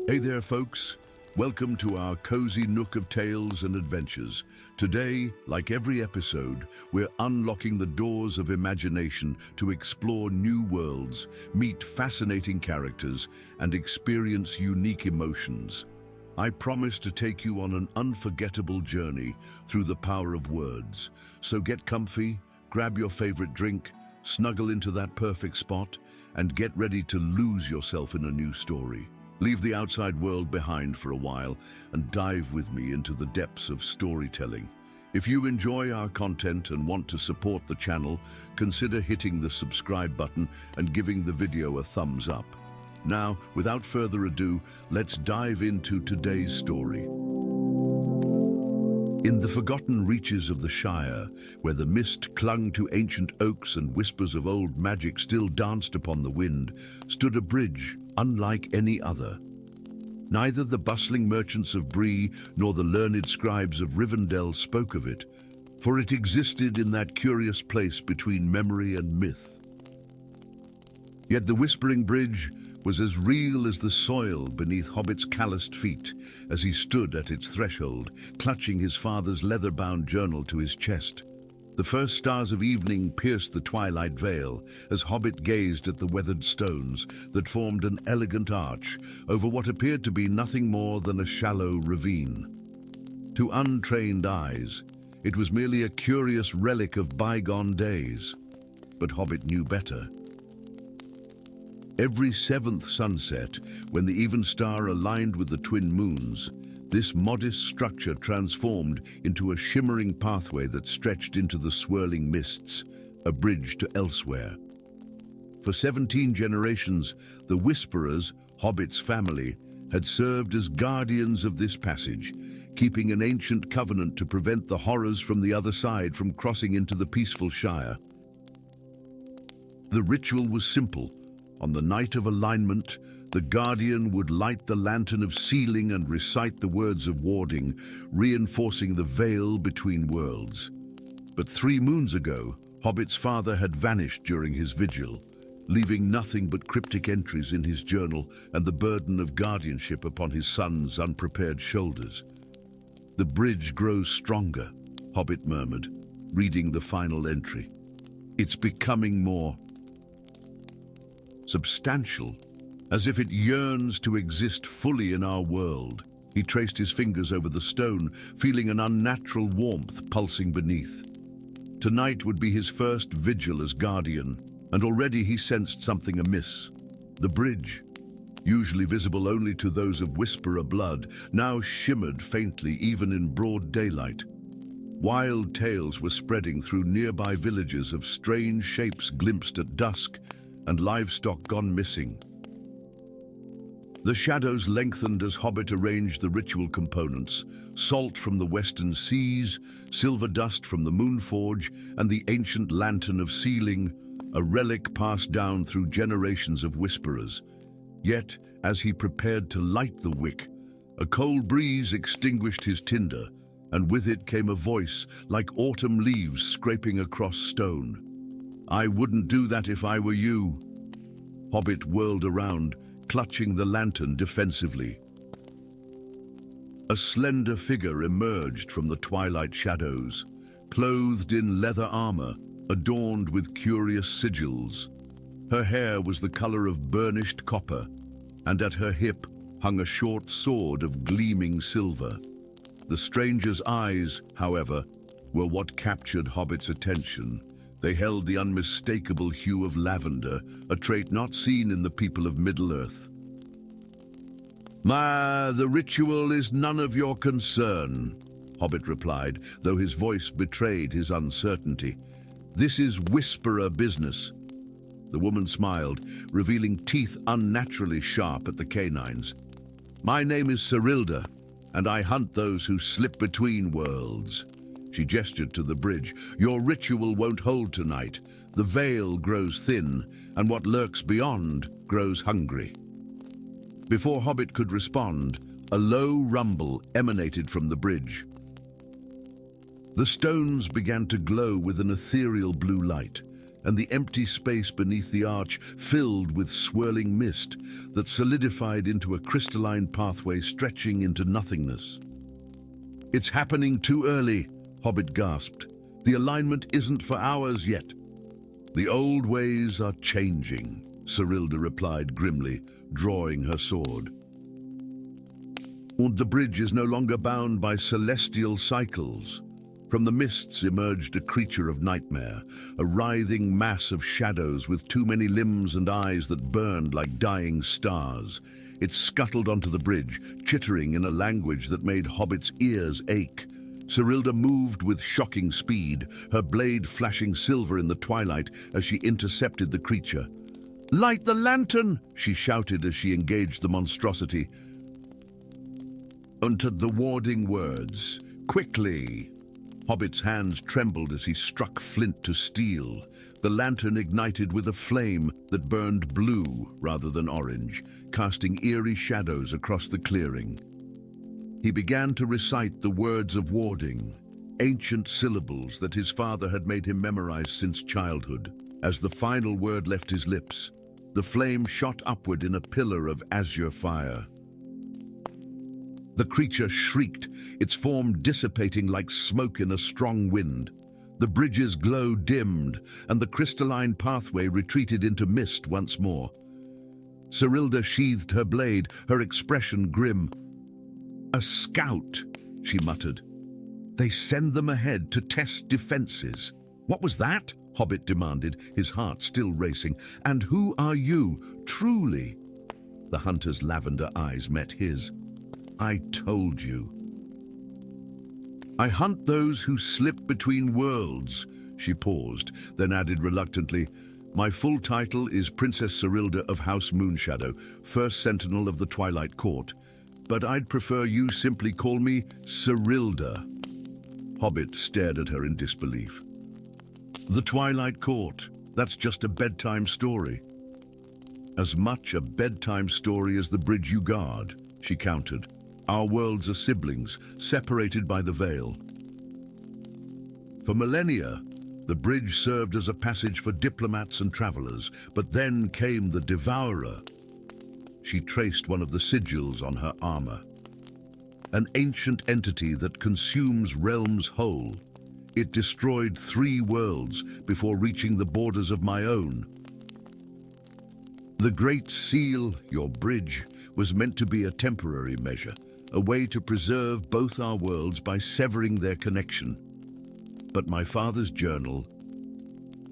Hey there, folks. Welcome to our cozy nook of tales and adventures. Today, like every episode, we're unlocking the doors of imagination to explore new worlds, meet fascinating characters, and experience unique emotions. I promise to take you on an unforgettable journey through the power of words. So get comfy, grab your favorite drink, snuggle into that perfect spot, and get ready to lose yourself in a new story. Leave the outside world behind for a while and dive with me into the depths of storytelling. If you enjoy our content and want to support the channel, consider hitting the subscribe button and giving the video a thumbs up. Now, without further ado, let's dive into today's story. In the forgotten reaches of the Shire, where the mist clung to ancient oaks and whispers of old magic still danced upon the wind, stood a bridge unlike any other. Neither the bustling merchants of Bree nor the learned scribes of Rivendell spoke of it, for it existed in that curious place between memory and myth. Yet the Whispering Bridge was as real as the soil beneath Hobbit's calloused feet as he stood at its threshold, clutching his father's leather-bound journal to his chest. The first stars of evening pierced the twilight veil as Hobbit gazed at the weathered stones that formed an elegant arch over what appeared to be nothing more than a shallow ravine. To untrained eyes, it was merely a curious relic of bygone days. But Hobbit knew better. Every seventh sunset, when the even star aligned with the twin moons, this modest structure transformed into a shimmering pathway that stretched into the swirling mists, a bridge to elsewhere. For 17 generations, the Whisperers, Hobbit's family, had served as guardians of this passage, keeping an ancient covenant to prevent the horrors from the other side from crossing into the peaceful Shire. The ritual was simple. On the night of alignment, the Guardian would light the lantern of sealing and recite the words of warding, reinforcing the veil between worlds. But 3 moons ago, Hobbit's father had vanished during his vigil, leaving nothing but cryptic entries in his journal and the burden of guardianship upon his son's unprepared shoulders. "The bridge grows stronger," Hobbit murmured, reading the final entry. "It's becoming more substantial, as if it yearns to exist fully in our world." He traced his fingers over the stone, feeling an unnatural warmth pulsing beneath. Tonight would be his first vigil as guardian, and already he sensed something amiss. The bridge, usually visible only to those of Whisperer blood, now shimmered faintly even in broad daylight. Wild tales were spreading through nearby villages of strange shapes glimpsed at dusk and livestock gone missing. The shadows lengthened as Hobbit arranged the ritual components: salt from the western seas, silver dust from the Moonforge, and the ancient lantern of sealing, a relic passed down through generations of Whisperers. Yet, as he prepared to light the wick, a cold breeze extinguished his tinder, and with it came a voice like autumn leaves scraping across stone. "I wouldn't do that if I were you." Hobbit whirled around, clutching the lantern defensively. A slender figure emerged from the twilight shadows, clothed in leather armor, adorned with curious sigils. Her hair was the color of burnished copper, and at her hip hung a short sword of gleaming silver. The stranger's eyes, however, were what captured Hobbit's attention. They held the unmistakable hue of lavender, a trait not seen in the people of Middle-earth. The ritual is none of your concern," Hobbit replied, though his voice betrayed his uncertainty. "This is Whisperer business." The woman smiled, revealing teeth unnaturally sharp at the canines. "My name is Serilda, and I hunt those who slip between worlds." She gestured to the bridge. "Your ritual won't hold tonight. The veil grows thin, and what lurks beyond grows hungry." Before Hobbit could respond, a low rumble emanated from the bridge. The stones began to glow with an ethereal blue light, and the empty space beneath the arch filled with swirling mist that solidified into a crystalline pathway stretching into nothingness. "It's happening too early," Hobbit gasped. "The alignment isn't for ours yet." "The old ways are changing," Serilda replied grimly, drawing her sword. "And the bridge is no longer bound by celestial cycles." From the mists emerged a creature of nightmare, a writhing mass of shadows with too many limbs and eyes that burned like dying stars. It scuttled onto the bridge, chittering in a language that made Hobbit's ears ache. Serilda moved with shocking speed, her blade flashing silver in the twilight as she intercepted the creature. "Light the lantern!" she shouted as she engaged the monstrosity. Uttered the warding words, "Quickly!" Hobbit's hands trembled as he struck flint to steel. The lantern ignited with a flame that burned blue rather than orange, casting eerie shadows across the clearing. He began to recite the words of warding, ancient syllables that his father had made him memorize since childhood. As the final word left his lips, the flame shot upward in a pillar of azure fire. The creature shrieked, its form dissipating like smoke in a strong wind. The bridge's glow dimmed, and the crystalline pathway retreated into mist once more. Serilda sheathed her blade, her expression grim. "A scout," she muttered. "They send them ahead to test defenses." "What was that?" Hobbit demanded, his heart still racing. "And who are you, truly?" The hunter's lavender eyes met his. "I told you." "I hunt those who slip between worlds," she paused, then added reluctantly, "My full title is Princess Serilda of House Moonshadow, First Sentinel of the Twilight Court, but I'd prefer you simply call me Serilda." Hobbit stared at her in disbelief. "The Twilight Court, that's just a bedtime story." "As much a bedtime story as the bridge you guard," she countered. "Our worlds are siblings, separated by the veil." For millennia, the bridge served as a passage for diplomats and travelers, but then came the Devourer. She traced one of the sigils on her armor. An ancient entity that consumes realms whole. It destroyed 3 worlds before reaching the borders of my own. The Great Seal, your bridge, was meant to be a temporary measure, a way to preserve both our worlds by severing their connection. But my father's journal...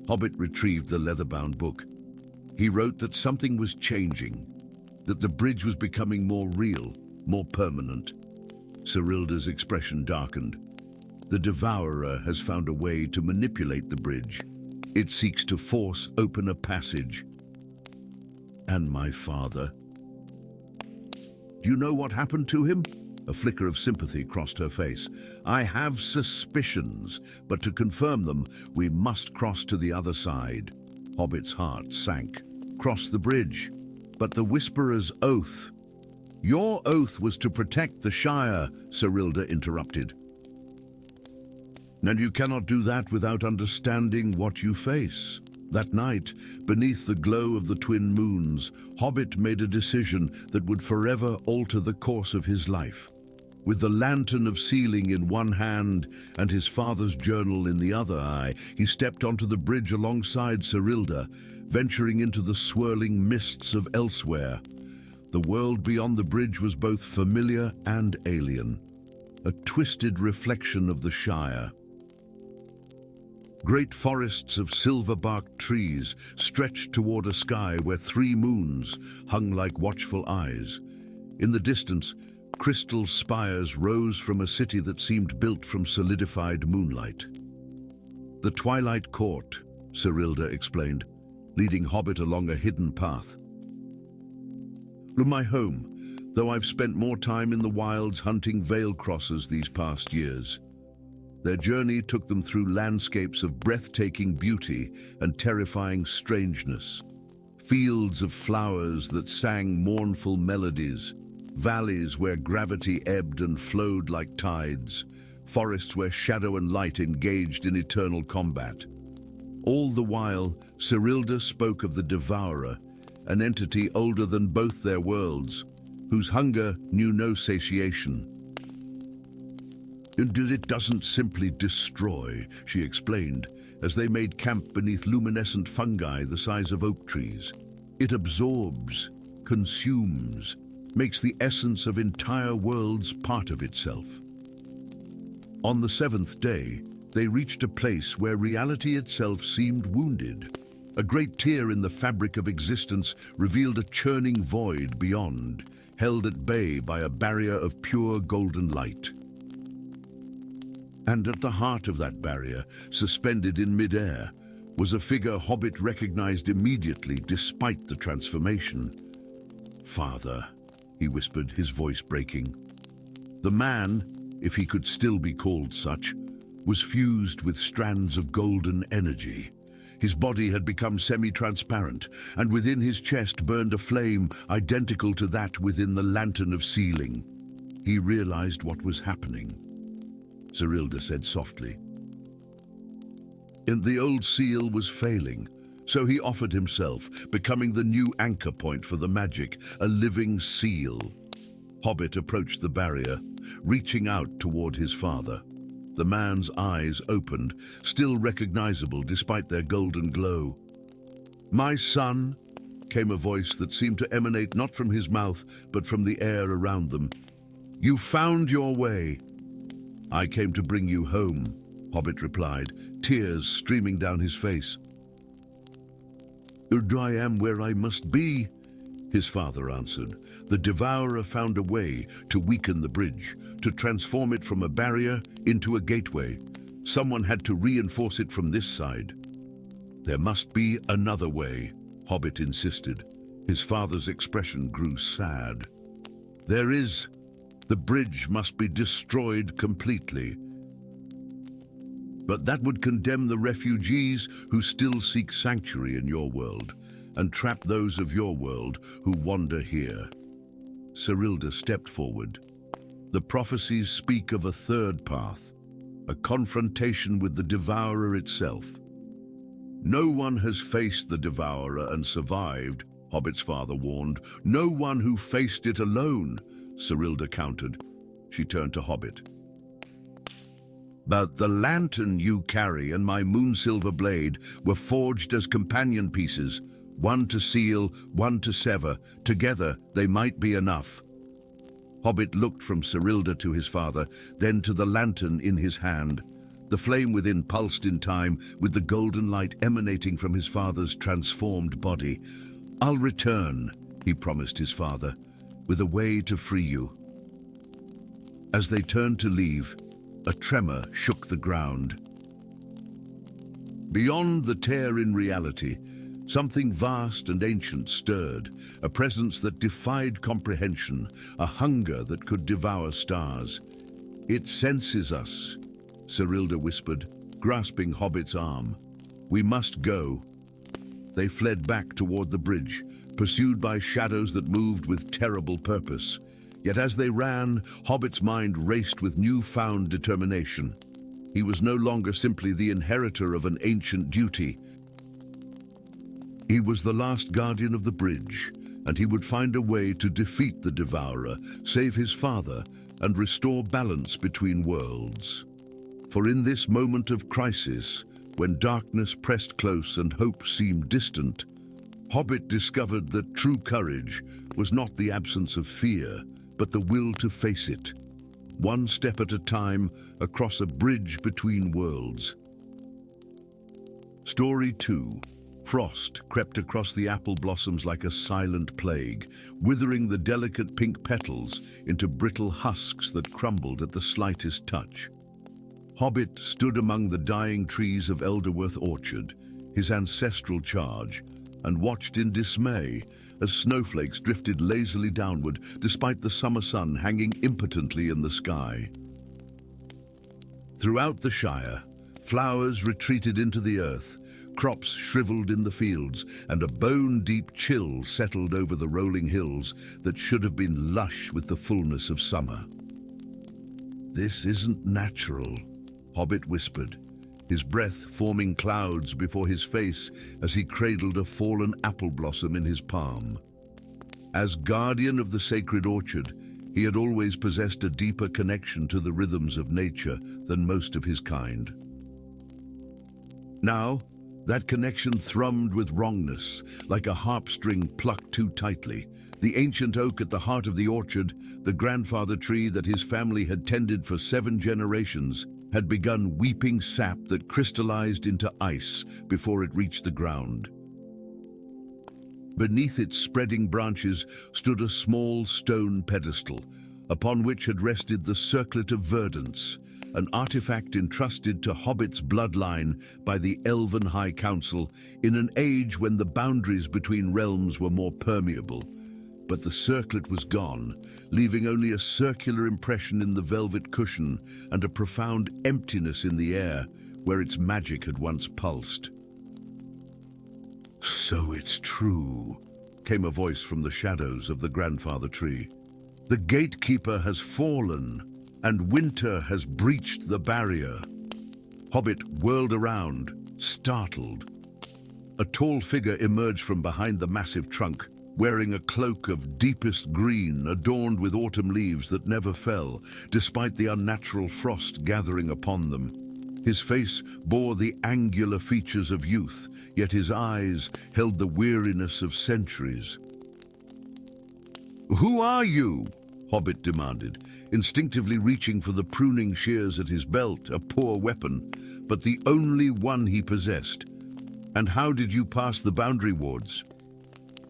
Hobbit retrieved the leather-bound book. He wrote that something was changing, that the bridge was becoming more real, more permanent. Serilda's expression darkened. The Devourer has found a way to manipulate the bridge. It seeks to force open a passage. And my father... "Do you know what happened to him?" A flicker of sympathy crossed her face. "I have suspicions, but to confirm them, we must cross to the other side." Hobbit's heart sank. "Cross the bridge. But the Whisperer's oath..." "Your oath was to protect the Shire," Serilda interrupted. "And you cannot do that without understanding what you face." That night, beneath the glow of the twin moons, Hobbit made a decision that would forever alter the course of his life. With the lantern of sealing in one hand and his father's journal in the other eye, he stepped onto the bridge alongside Serilda, venturing into the swirling mists of elsewhere. The world beyond the bridge was both familiar and alien, a twisted reflection of the Shire. Great forests of silver-barked trees stretched toward a sky where 3 moons hung like watchful eyes. In the distance, crystal spires rose from a city that seemed built from solidified moonlight. "The Twilight Court," Serilda explained, leading Hobbit along a hidden path. "My home, though I've spent more time in the wilds hunting veil crossers these past years." Their journey took them through landscapes of breathtaking beauty and terrifying strangeness. Fields of flowers that sang mournful melodies, valleys where gravity ebbed and flowed like tides, forests where shadow and light engaged in eternal combat. All the while, Cyrilda spoke of the Devourer, an entity older than both their worlds, whose hunger knew no satiation. "And it doesn't simply destroy," she explained, as they made camp beneath luminescent fungi the size of oak trees. "It absorbs, consumes, makes the essence of entire worlds part of itself." On the seventh day, they reached a place where reality itself seemed wounded. A great tear in the fabric of existence revealed a churning void beyond, held at bay by a barrier of pure golden light. And at the heart of that barrier, suspended in mid-air, was a figure Hobbit recognized immediately despite the transformation. "Father," he whispered, his voice breaking. The man, if he could still be called such, was fused with strands of golden energy. His body had become semi-transparent, and within his chest burned a flame identical to that within the lantern of sealing. He realized what was happening. Cyrilda said softly. And the old seal was failing, so he offered himself, becoming the new anchor point for the magic, a living seal. Hobbit approached the barrier, reaching out toward his father. The man's eyes opened, still recognizable despite their golden glow. "My son," came a voice that seemed to emanate not from his mouth, but from the air around them. "You found your way." "I came to bring you home," Hobbit replied, tears streaming down his face. "I am where I must be," his father answered. "The Devourer found a way to weaken the bridge, to transform it from a barrier into a gateway. Someone had to reinforce it from this side." "There must be another way," Hobbit insisted. His father's expression grew sad. "There is. The bridge must be destroyed completely. But that would condemn the refugees who still seek sanctuary in your world, and trap those of your world who wander here." Cyrilda stepped forward. "The prophecies speak of a third path, a confrontation with the Devourer itself." "No one has faced the Devourer and survived," Hobbit's father warned. "No one who faced it alone," Cyrilda countered. She turned to Hobbit. "But the lantern you carry and my moonsilver blade were forged as companion pieces, one to seal, one to sever. Together they might be enough." Hobbit looked from Cyrilda to his father, then to the lantern in his hand. The flame within pulsed in time, with the golden light emanating from his father's transformed body. "I'll return," he promised his father, "with a way to free you." As they turned to leave, a tremor shook the ground. Beyond the tear in reality, something vast and ancient stirred, a presence that defied comprehension, a hunger that could devour stars. "It senses us," Cyrilda whispered, grasping Hobbit's arm. "We must go." They fled back toward the bridge, pursued by shadows that moved with terrible purpose. Yet as they ran, Hobbit's mind raced with newfound determination. He was no longer simply the inheritor of an ancient duty. He was the last guardian of the bridge, and he would find a way to defeat the Devourer, save his father, and restore balance between worlds. For in this moment of crisis, when darkness pressed close and hope seemed distant, Hobbit discovered that true courage was not the absence of fear, but the will to face it, one step at a time across a bridge between worlds. Story 2. Frost crept across the apple blossoms like a silent plague, withering the delicate pink petals into brittle husks that crumbled at the slightest touch. Hobbit stood among the dying trees of Elderworth Orchard, his ancestral charge, and watched in dismay as snowflakes drifted lazily downward despite the summer sun hanging impotently in the sky. Throughout the Shire, flowers retreated into the earth, crops shriveled in the fields, and a bone-deep chill settled over the rolling hills that should have been lush with the fullness of summer. "This isn't natural," Hobbit whispered, his breath forming clouds before his face as he cradled a fallen apple blossom in his palm. As guardian of the sacred orchard, he had always possessed a deeper connection to the rhythms of nature than most of his kind. Now, that connection thrummed with wrongness, like a harp string plucked too tightly. The ancient oak at the heart of the orchard, the grandfather tree that his family had tended for 7 generations, had begun weeping sap that crystallized into ice before it reached the ground. Beneath its spreading branches stood a small stone pedestal, upon which had rested the Circlet of Verdance, an artifact entrusted to Hobbit's bloodline by the Elven High Council in an age when the boundaries between realms were more permeable. But the circlet was gone, leaving only a circular impression in the velvet cushion and a profound emptiness in the air where its magic had once pulsed. "So it's true," came a voice from the shadows of the grandfather tree. "The gatekeeper has fallen, and winter has breached the barrier." Hobbit whirled around, startled. A tall figure emerged from behind the massive trunk, wearing a cloak of deepest green adorned with autumn leaves that never fell, despite the unnatural frost gathering upon them. His face bore the angular features of youth, yet his eyes held the weariness of centuries. "Who are you?" Hobbit demanded, instinctively reaching for the pruning shears at his belt, a poor weapon, but the only one he possessed. "And how did you pass the boundary wards?"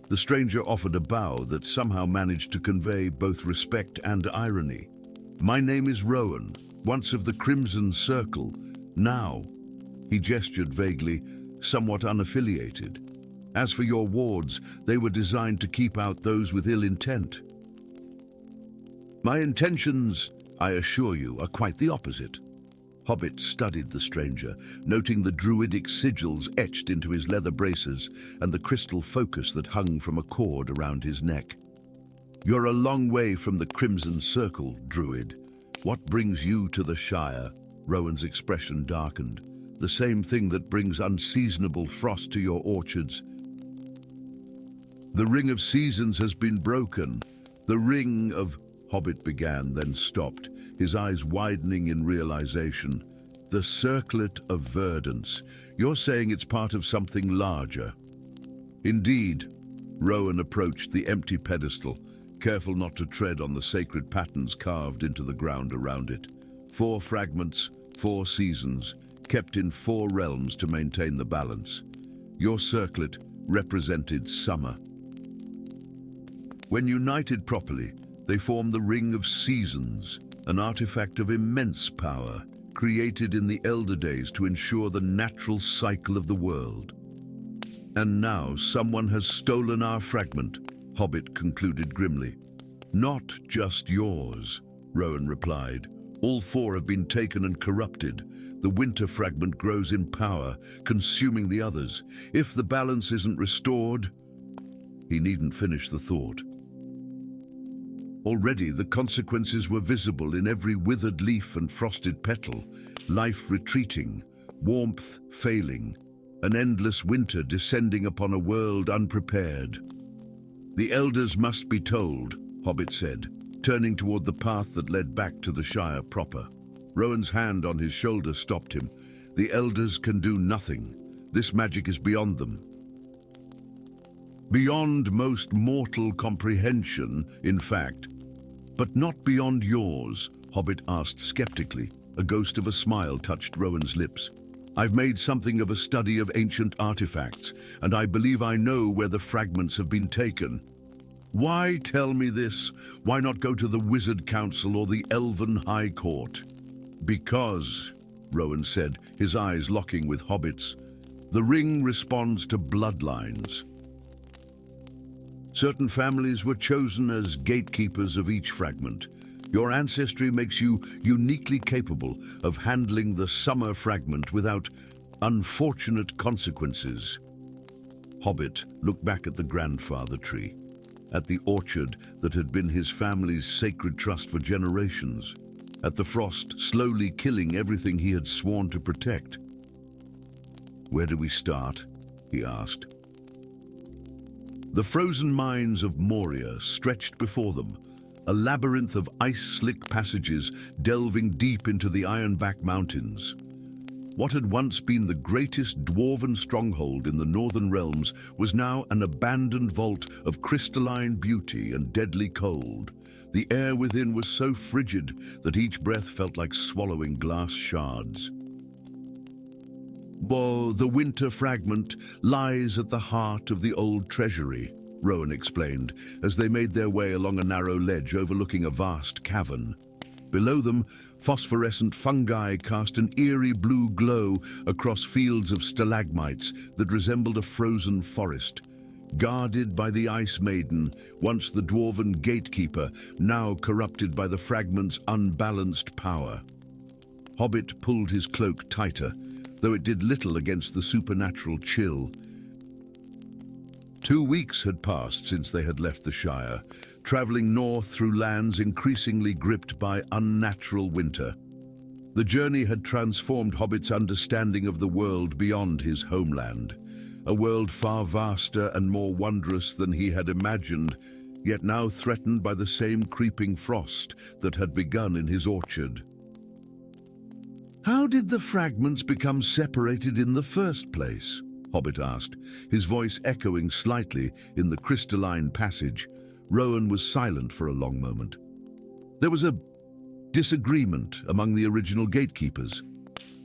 The stranger offered a bow that somehow managed to convey both respect and irony. "My name is Rowan, once of the Crimson Circle. Now," he gestured vaguely, "somewhat unaffiliated. As for your wards, they were designed to keep out those with ill intent." "My intentions, I assure you, are quite the opposite." Hobbit studied the stranger, noting the druidic sigils etched into his leather braces and the crystal focus that hung from a cord around his neck. "You're a long way from the Crimson Circle, druid. What brings you to the Shire?" Rowan's expression darkened. "The same thing that brings unseasonable frost to your orchards." "The Ring of Seasons has been broken. The Ring of..." Hobbit began, then stopped, his eyes widening in realization. "The Circlet of Verdance. You're saying it's part of something larger." "Indeed." Rowan approached the empty pedestal, careful not to tread on the sacred patterns carved into the ground around it. 4 fragments, 4 seasons, kept in 4 realms to maintain the balance. Your circlet represented summer. When united properly, they form the Ring of Seasons, an artifact of immense power, created in the Elder Days to ensure the natural cycle of the world. "And now someone has stolen our fragment," Hobbit concluded grimly. "Not just yours," Rowan replied. "All 4 have been taken and corrupted. The winter fragment grows in power, consuming the others. If the balance isn't restored..." He needn't finish the thought. Already the consequences were visible in every withered leaf and frosted petal, life retreating, warmth failing, an endless winter descending upon a world unprepared. "The elders must be told," Hobbit said, turning toward the path that led back to the Shire proper. Rowan's hand on his shoulder stopped him. "The elders can do nothing. This magic is beyond them." "Beyond most mortal comprehension, in fact. But not beyond yours," Hobbit asked skeptically. A ghost of a smile touched Rowan's lips. "I've made something of a study of ancient artifacts, and I believe I know where the fragments have been taken." "Why tell me this? Why not go to the Wizard Council or the Elven High Court?" "Because," Rowan said, his eyes locking with Hobbit's, "the ring responds to bloodlines. Certain families were chosen as gatekeepers of each fragment. Your ancestry makes you uniquely capable of handling the summer fragment without unfortunate consequences." Hobbit looked back at the grandfather tree, at the orchard that had been his family's sacred trust for generations, at the frost slowly killing everything he had sworn to protect. "Where do we start?" he asked. The frozen mines of Moria stretched before them, a labyrinth of ice-slick passages delving deep into the Ironback Mountains. What had once been the greatest dwarven stronghold in the Northern Realms was now an abandoned vault of crystalline beauty and deadly cold. The air within was so frigid that each breath felt like swallowing glass shards. "Whoa, the Winter Fragment lies at the heart of the old treasury," Rowan explained, as they made their way along a narrow ledge overlooking a vast cavern. Below them, phosphorescent fungi cast an eerie blue glow across fields of stalagmites that resembled a frozen forest. Guarded by the Ice Maiden, once the dwarven gatekeeper, now corrupted by the fragment's unbalanced power. Hobbit pulled his cloak tighter, though it did little against the supernatural chill. 2 weeks had passed since they had left the Shire, traveling north through lands increasingly gripped by unnatural winter. The journey had transformed Hobbit's understanding of the world beyond his homeland, a world far vaster and more wondrous than he had imagined, yet now threatened by the same creeping frost that had begun in his orchard. "How did the fragments become separated in the first place?" Hobbit asked, his voice echoing slightly in the crystalline passage. Rowan was silent for a long moment. There was a disagreement among the original gatekeepers,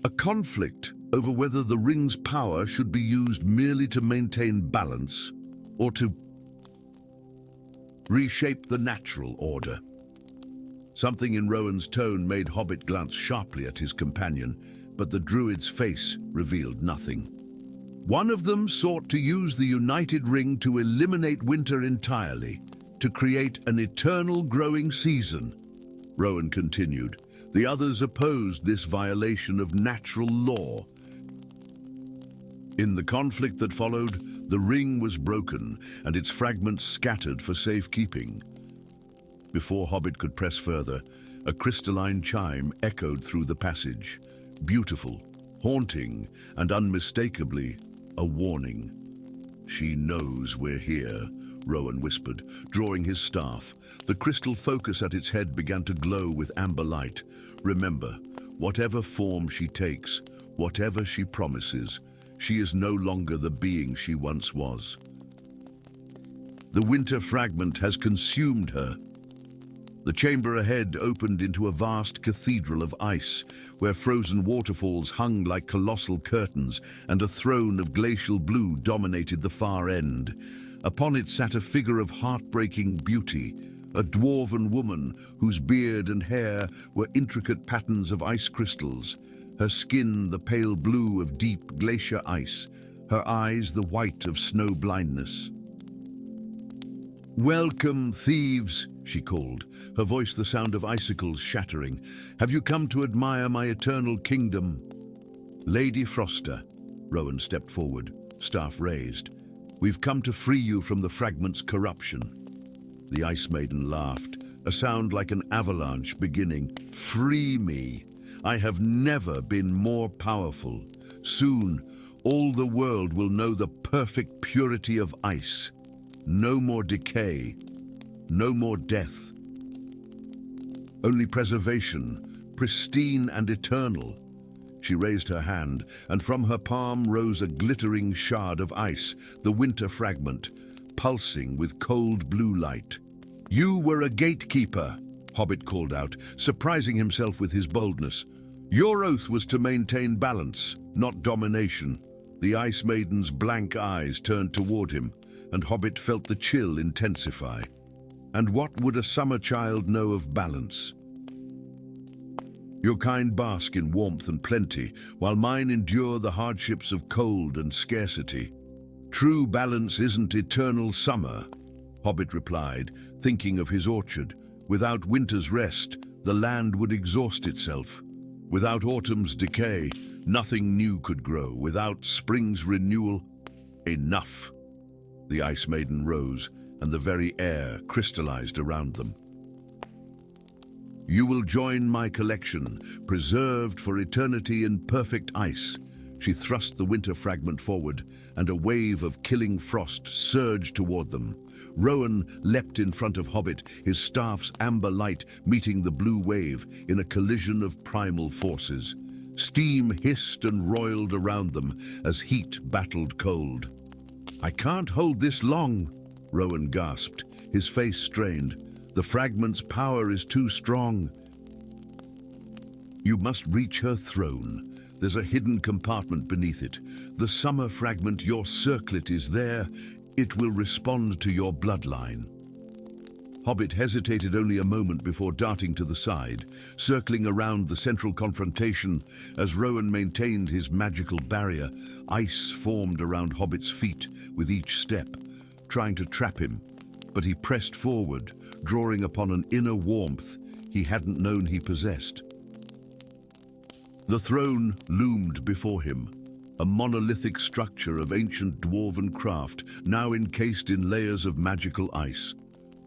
a conflict over whether the ring's power should be used merely to maintain balance or to reshape the natural order. Something in Rowan's tone made Hobbit glance sharply at his companion, but the druid's face revealed nothing. "One of them sought to use the United Ring to eliminate winter entirely, to create an eternal growing season," Rowan continued. "The others opposed this violation of natural law. In the conflict that followed, the ring was broken and its fragments scattered for safekeeping." Before Hobbit could press further, a crystalline chime echoed through the passage. Beautiful, haunting, and unmistakably a warning. "She knows we're here," Rowan whispered, drawing his staff. The crystal focus at its head began to glow with amber light. "Remember, whatever form she takes, whatever she promises, she is no longer the being she once was. The Winter Fragment has consumed her." The chamber ahead opened into a vast cathedral of ice, where frozen waterfalls hung like colossal curtains, and a throne of glacial blue dominated the far end. Upon it sat a figure of heartbreaking beauty, a dwarven woman whose beard and hair were intricate patterns of ice crystals, her skin the pale blue of deep glacier ice, her eyes the white of snow blindness. "Welcome, thieves," she called, her voice the sound of icicles shattering. "Have you come to admire my eternal kingdom?" "Lady Froster," Rowan stepped forward, staff raised. "We've come to free you from the fragment's corruption." The Ice Maiden laughed, a sound like an avalanche beginning. "Free me! I have never been more powerful. Soon, all the world will know the perfect purity of ice. No more decay, no more death. Only preservation, pristine and eternal." She raised her hand, and from her palm rose a glittering shard of ice, the Winter Fragment, pulsing with cold blue light. "You were a gatekeeper," Hobbit called out, surprising himself with his boldness. "Your oath was to maintain balance, not domination." The Ice Maiden's blank eyes turned toward him, and Hobbit felt the chill intensify. And what would a summer child know of balance? "Your kind bask in warmth and plenty, while mine endure the hardships of cold and scarcity. True balance isn't eternal summer," Hobbit replied, thinking of his orchard. "Without winter's rest, the land would exhaust itself. Without autumn's decay, nothing new could grow. Without spring's renewal, enough." The Ice Maiden rose, and the very air crystallized around them. "You will join my collection, preserved for eternity in perfect ice. She thrust the winter fragment forward, and a wave of killing frost surged toward them. Rowan leapt in front of Hobbit, his staff's amber light meeting the blue wave in a collision of primal forces. Steam hissed and roiled around them as heat battled cold. "I can't hold this long," Rowan gasped, his face strained. "The fragment's power is too strong." "You must reach her throne. There's a hidden compartment beneath it. The summer fragment, your circlet, is there. It will respond to your bloodline." Hobbit hesitated only a moment before darting to the side, circling around the central confrontation. As Rowan maintained his magical barrier, ice formed around Hobbit's feet with each step, trying to trap him. But he pressed forward, drawing upon an inner warmth he hadn't known he possessed. The throne loomed before him, a monolithic structure of ancient dwarven craft, now encased in layers of magical ice.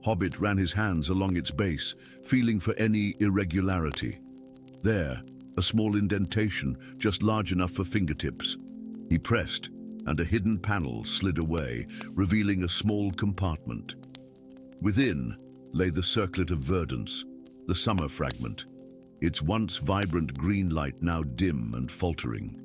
Hobbit ran his hands along its base, feeling for any irregularity. There, a small indentation, just large enough for fingertips. He pressed, and a hidden panel slid away, revealing a small compartment. Within lay the circlet of Verdance, the summer fragment, its once vibrant green light now dim and faltering.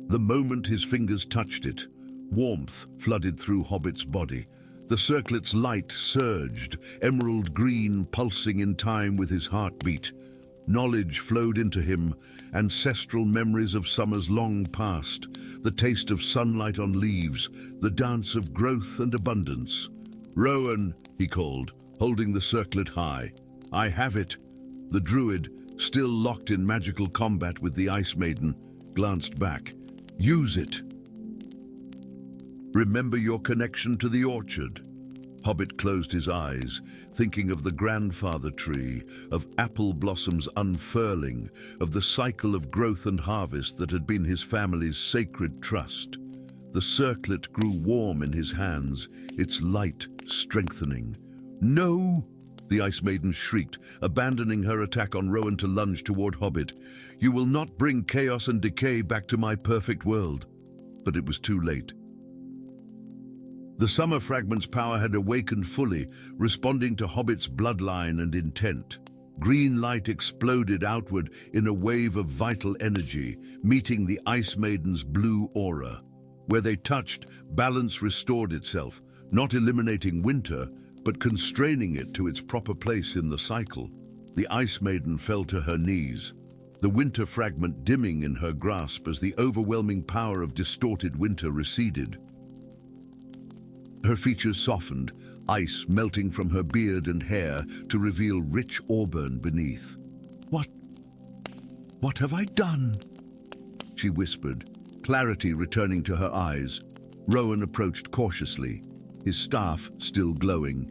The moment his fingers touched it, warmth flooded through Hobbit's body. The circlet's light surged, emerald green pulsing in time with his heartbeat. Knowledge flowed into him, ancestral memories of summers long past, the taste of sunlight on leaves, the dance of growth and abundance. "Rowan," he called, holding the circlet high. "I have it." The druid, still locked in magical combat with the Ice Maiden, glanced back. "Use it." "Remember your connection to the orchard." Hobbit closed his eyes, thinking of the grandfather tree, of apple blossoms unfurling, of the cycle of growth and harvest that had been his family's sacred trust. The circlet grew warm in his hands, its light strengthening. "No!" the Ice Maiden shrieked, abandoning her attack on Rowan to lunge toward Hobbit. "You will not bring chaos and decay back to my perfect world." But it was too late. The summer fragment's power had awakened fully, responding to Hobbit's bloodline and intent. Green light exploded outward in a wave of vital energy, meeting the Ice Maiden's blue aura. Where they touched, balance restored itself, not eliminating winter, but constraining it to its proper place in the cycle. The Ice Maiden fell to her knees, the winter fragment dimming in her grasp as the overwhelming power of distorted winter receded. Her features softened, ice melting from her beard and hair to reveal rich auburn beneath. What have I done?" she whispered, clarity returning to her eyes. Rowan approached cautiously, his staff still glowing.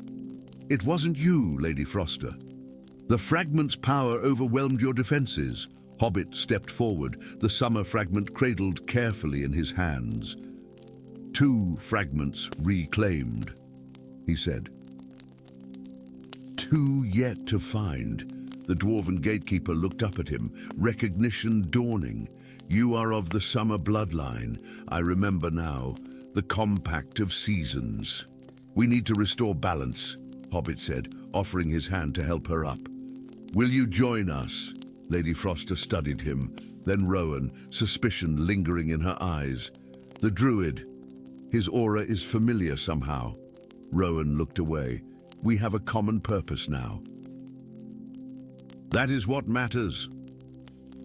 "It wasn't you, Lady Froster. The fragment's power overwhelmed your defenses." Hobbit stepped forward, the summer fragment cradled carefully in his hands. "2 fragments reclaimed," he said. "2 yet to find." The dwarven gatekeeper looked up at him, recognition dawning. "You are of the summer bloodline. I remember now. The compact of seasons." "We need to restore balance," Hobbit said, offering his hand to help her up. "Will you join us?" Lady Froster studied him, then Rowan, suspicion lingering in her eyes. "The druid. His aura is familiar somehow." Rowan looked away. "We have a common purpose now." "That is what matters."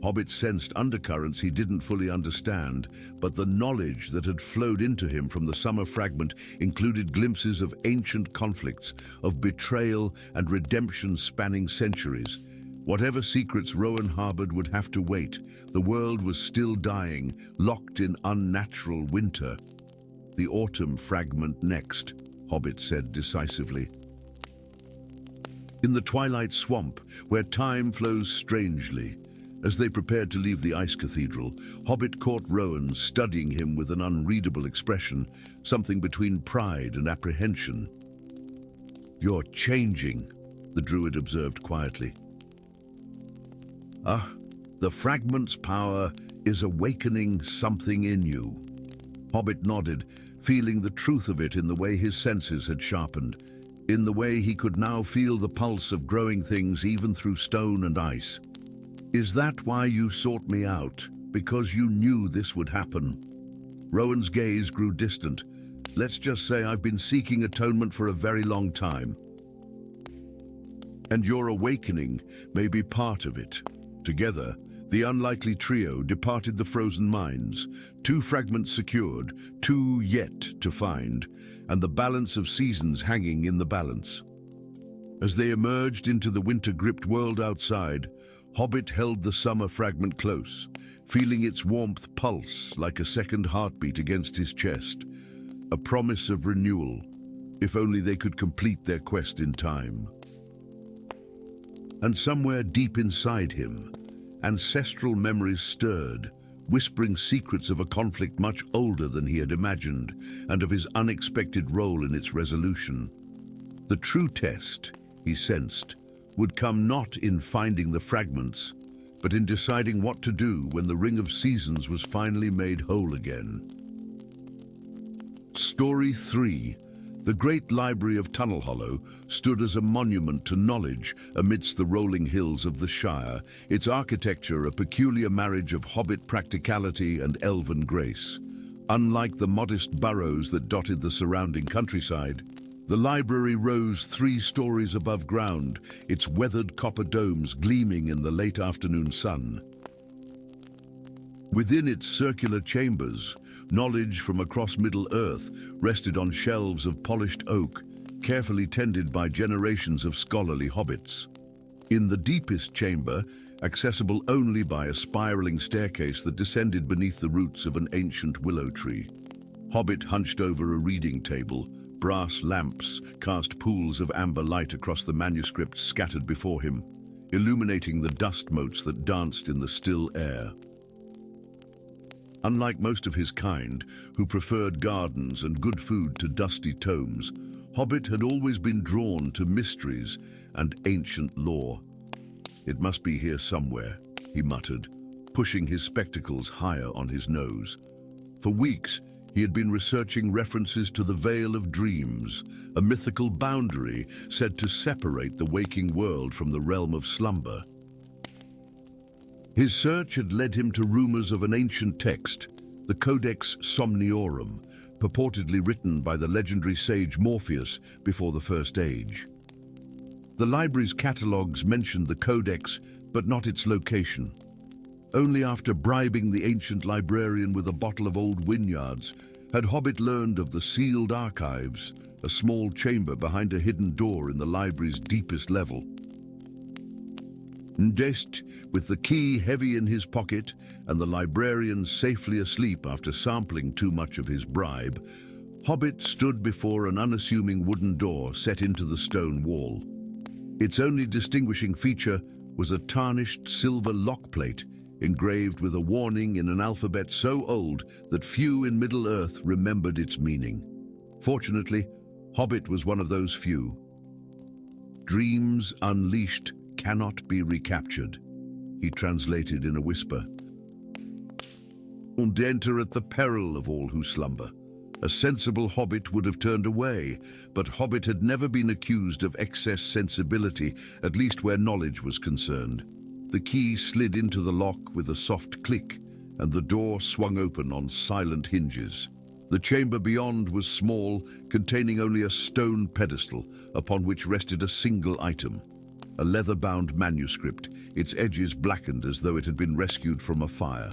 Hobbit sensed undercurrents he didn't fully understand, but the knowledge that had flowed into him from the summer fragment included glimpses of ancient conflicts, of betrayal and redemption spanning centuries. Whatever secrets Rowan harbored would have to wait. The world was still dying, locked in unnatural winter. "The autumn fragment next," Hobbit said decisively. In the twilight swamp, where time flows strangely, as they prepared to leave the Ice Cathedral, Hobbit caught Rowan studying him with an unreadable expression, something between pride and apprehension. "You're changing," the druid observed quietly. "Ah, the fragment's power is awakening something in you. Hobbit nodded, feeling the truth of it in the way his senses had sharpened, in the way he could now feel the pulse of growing things even through stone and ice. Is that why you sought me out? Because you knew this would happen? Rowan's gaze grew distant. Let's just say I've been seeking atonement for a very long time. And your awakening may be part of it. Together, the unlikely trio departed the frozen mines, 2 fragments secured, 2 yet to find, and the balance of seasons hanging in the balance. As they emerged into the winter-gripped world outside, Hobbit held the summer fragment close, feeling its warmth pulse like a second heartbeat against his chest, a promise of renewal, if only they could complete their quest in time. And somewhere deep inside him, ancestral memories stirred, whispering secrets of a conflict much older than he had imagined, and of his unexpected role in its resolution. The true test, he sensed, would come not in finding the fragments, but in deciding what to do when the Ring of Seasons was finally made whole again. Story 3. The great library of Tunnel Hollow stood as a monument to knowledge amidst the rolling hills of the Shire, its architecture a peculiar marriage of hobbit practicality and elven grace. Unlike the modest burrows that dotted the surrounding countryside, the library rose 3 stories above ground, its weathered copper domes gleaming in the late afternoon sun. Within its circular chambers, knowledge from across Middle-earth rested on shelves of polished oak, carefully tended by generations of scholarly hobbits. In the deepest chamber, accessible only by a spiraling staircase that descended beneath the roots of an ancient willow tree, Hobbit hunched over a reading table. Brass lamps cast pools of amber light across the manuscripts scattered before him, illuminating the dust motes that danced in the still air. Unlike most of his kind, who preferred gardens and good food to dusty tomes, Hobbit had always been drawn to mysteries and ancient lore. It must be here somewhere, he muttered, pushing his spectacles higher on his nose. For weeks, he had been researching references to the Vale of Dreams, a mythical boundary said to separate the waking world from the realm of slumber. His search had led him to rumors of an ancient text, the Codex Somniorum, purportedly written by the legendary sage Morpheus before the First Age. The library's catalogues mentioned the Codex, but not its location. Only after bribing the ancient librarian with a bottle of old Wynyards had Hobbit learned of the sealed archives, a small chamber behind a hidden door in the library's deepest level. Ndest, with the key heavy in his pocket and the librarian safely asleep after sampling too much of his bribe, Hobbit stood before an unassuming wooden door set into the stone wall. Its only distinguishing feature was a tarnished silver lockplate engraved with a warning in an alphabet so old that few in Middle-earth remembered its meaning. Fortunately, Hobbit was one of those few. Dreams unleashed cannot be recaptured, he translated in a whisper. And enter at the peril of all who slumber. A sensible hobbit would have turned away, but Hobbit had never been accused of excess sensibility, at least where knowledge was concerned. The key slid into the lock with a soft click, and the door swung open on silent hinges. The chamber beyond was small, containing only a stone pedestal upon which rested a single item. A leather-bound manuscript, its edges blackened as though it had been rescued from a fire.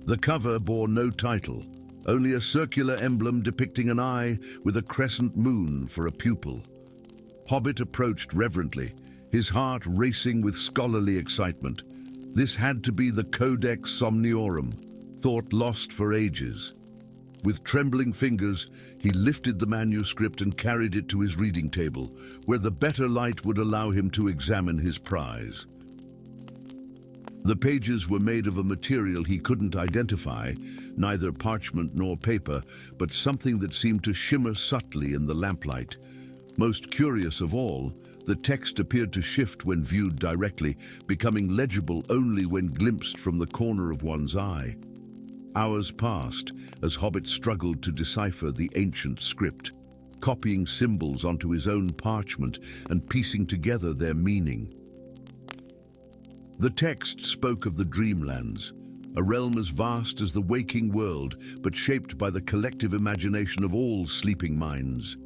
The cover bore no title, only a circular emblem depicting an eye with a crescent moon for a pupil. Hobbit approached reverently, his heart racing with scholarly excitement. This had to be the Codex Somniorum, thought lost for ages. With trembling fingers, he lifted the manuscript and carried it to his reading table, where the better light would allow him to examine his prize. The pages were made of a material he couldn't identify, neither parchment nor paper, but something that seemed to shimmer subtly in the lamplight. Most curious of all, The text appeared to shift when viewed directly, becoming legible only when glimpsed from the corner of one's eye. Hours passed as Hobbit struggled to decipher the ancient script, copying symbols onto his own parchment and piecing together their meaning. The text spoke of the Dreamlands, a realm as vast as the waking world, but shaped by the collective imagination of all sleeping minds.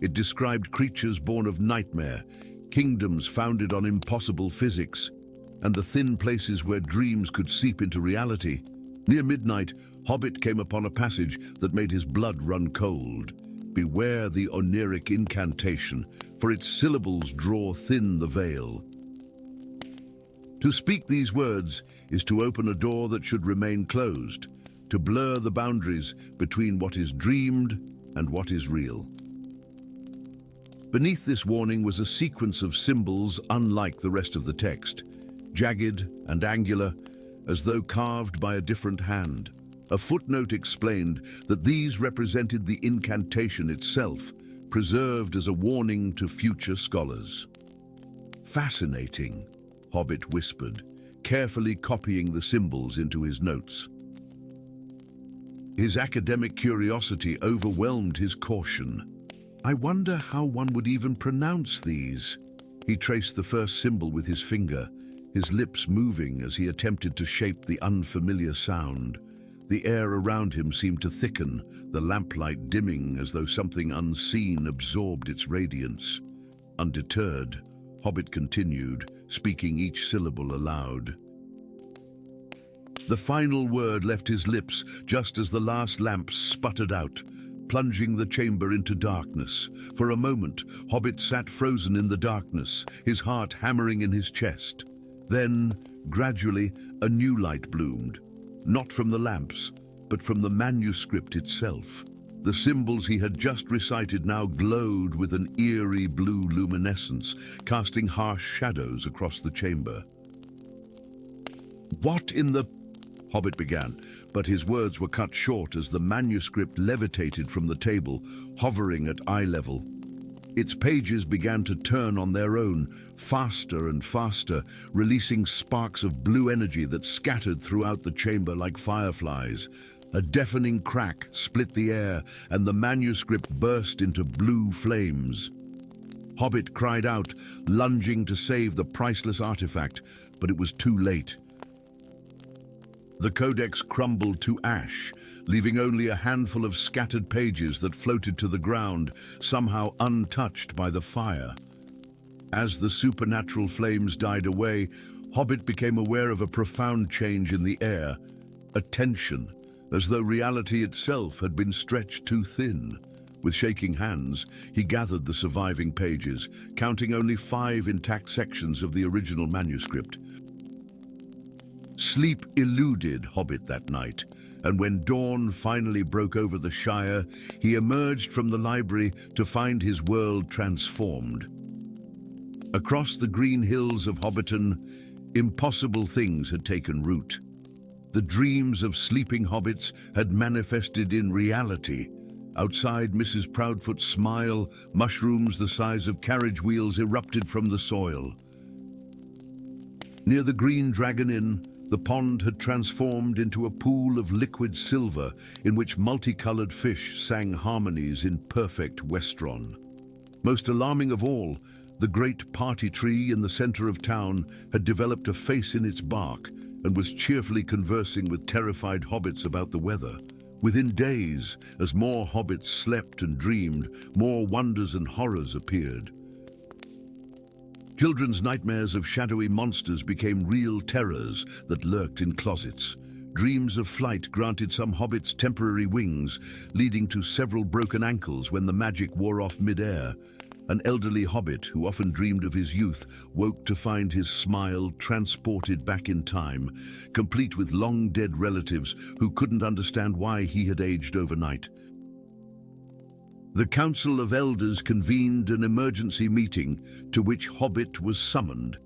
It described creatures born of nightmare, kingdoms founded on impossible physics, and the thin places where dreams could seep into reality. Near midnight, Hobbit came upon a passage that made his blood run cold. Beware the Oniric incantation, for its syllables draw thin the veil. To speak these words is to open a door that should remain closed, to blur the boundaries between what is dreamed and what is real. Beneath this warning was a sequence of symbols unlike the rest of the text, jagged and angular, as though carved by a different hand. A footnote explained that these represented the incantation itself, preserved as a warning to future scholars. "Fascinating," Hobbit whispered, carefully copying the symbols into his notes. His academic curiosity overwhelmed his caution. "I wonder how one would even pronounce these." He traced the first symbol with his finger, his lips moving as he attempted to shape the unfamiliar sound. The air around him seemed to thicken, the lamplight dimming as though something unseen absorbed its radiance. Undeterred, Hobbit continued, speaking each syllable aloud. The final word left his lips just as the last lamp sputtered out, plunging the chamber into darkness. For a moment, Hobbit sat frozen in the darkness, his heart hammering in his chest. Then, gradually, a new light bloomed, not from the lamps, but from the manuscript itself. The symbols he had just recited now glowed with an eerie blue luminescence, casting harsh shadows across the chamber. "What in the—" Hobbit began, but his words were cut short as the manuscript levitated from the table, hovering at eye level. Its pages began to turn on their own, faster and faster, releasing sparks of blue energy that scattered throughout the chamber like fireflies. A deafening crack split the air, and the manuscript burst into blue flames. Hobbit cried out, lunging to save the priceless artifact, but it was too late. The codex crumbled to ash, leaving only a handful of scattered pages that floated to the ground, somehow untouched by the fire. As the supernatural flames died away, Hobbit became aware of a profound change in the air, a tension, as though reality itself had been stretched too thin. With shaking hands, he gathered the surviving pages, counting only 5 intact sections of the original manuscript. Sleep eluded Hobbit that night, and when dawn finally broke over the Shire, he emerged from the library to find his world transformed. Across the green hills of Hobbiton, impossible things had taken root. The dreams of sleeping hobbits had manifested in reality. Outside Mrs. Proudfoot's smile, mushrooms the size of carriage wheels erupted from the soil. Near the Green Dragon Inn, the pond had transformed into a pool of liquid silver in which multicolored fish sang harmonies in perfect Westron. Most alarming of all, the great party tree in the center of town had developed a face in its bark and was cheerfully conversing with terrified hobbits about the weather. Within days, as more hobbits slept and dreamed, more wonders and horrors appeared. Children's nightmares of shadowy monsters became real terrors that lurked in closets. Dreams of flight granted some hobbits temporary wings, leading to several broken ankles when the magic wore off mid-air. An elderly hobbit who often dreamed of his youth woke to find his smile transported back in time, complete with long-dead relatives who couldn't understand why he had aged overnight. The Council of Elders convened an emergency meeting to which Hobbit was summoned.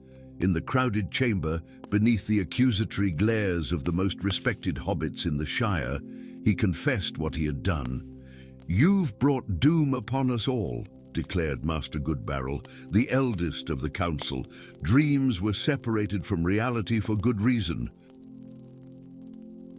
In the crowded chamber, beneath the accusatory glares of the most respected hobbits in the Shire, he confessed what he had done. "You've brought doom upon us all," declared Master Goodbarrel, the eldest of the council. Dreams were separated from reality for good reason.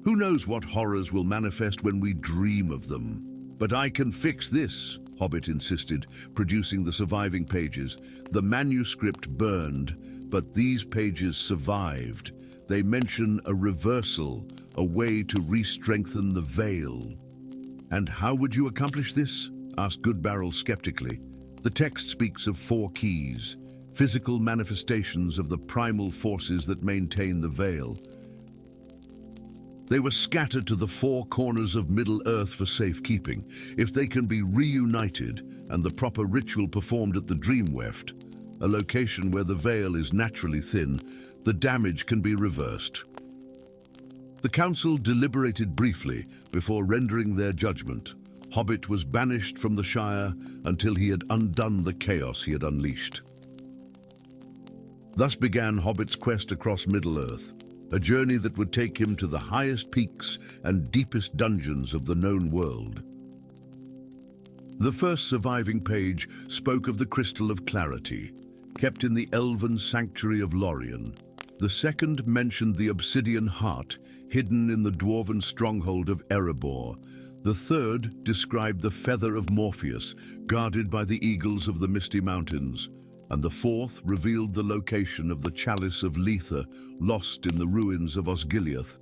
Who knows what horrors will manifest when we dream of them? But I can fix this, Hobbit insisted, producing the surviving pages. The manuscript burned, but these pages survived. They mention a reversal, a way to re-strengthen the veil. And how would you accomplish this? Asked Goodbarrel skeptically. The text speaks of 4 keys, physical manifestations of the primal forces that maintain the veil. They were scattered to the 4 corners of Middle-earth for safekeeping. If they can be reunited and the proper ritual performed at the Dreamweft, a location where the veil is naturally thin, the damage can be reversed. The council deliberated briefly before rendering their judgment. Hobbit was banished from the Shire until he had undone the chaos he had unleashed. Thus began Hobbit's quest across Middle-earth, a journey that would take him to the highest peaks and deepest dungeons of the known world. The first surviving page spoke of the Crystal of Clarity, kept in the elven sanctuary of Lorien. The second mentioned the Obsidian Heart, hidden in the dwarven stronghold of Erebor. The third described the Feather of Morpheus, guarded by the eagles of the Misty Mountains. And the fourth revealed the location of the Chalice of Letha, lost in the ruins of Osgiliath.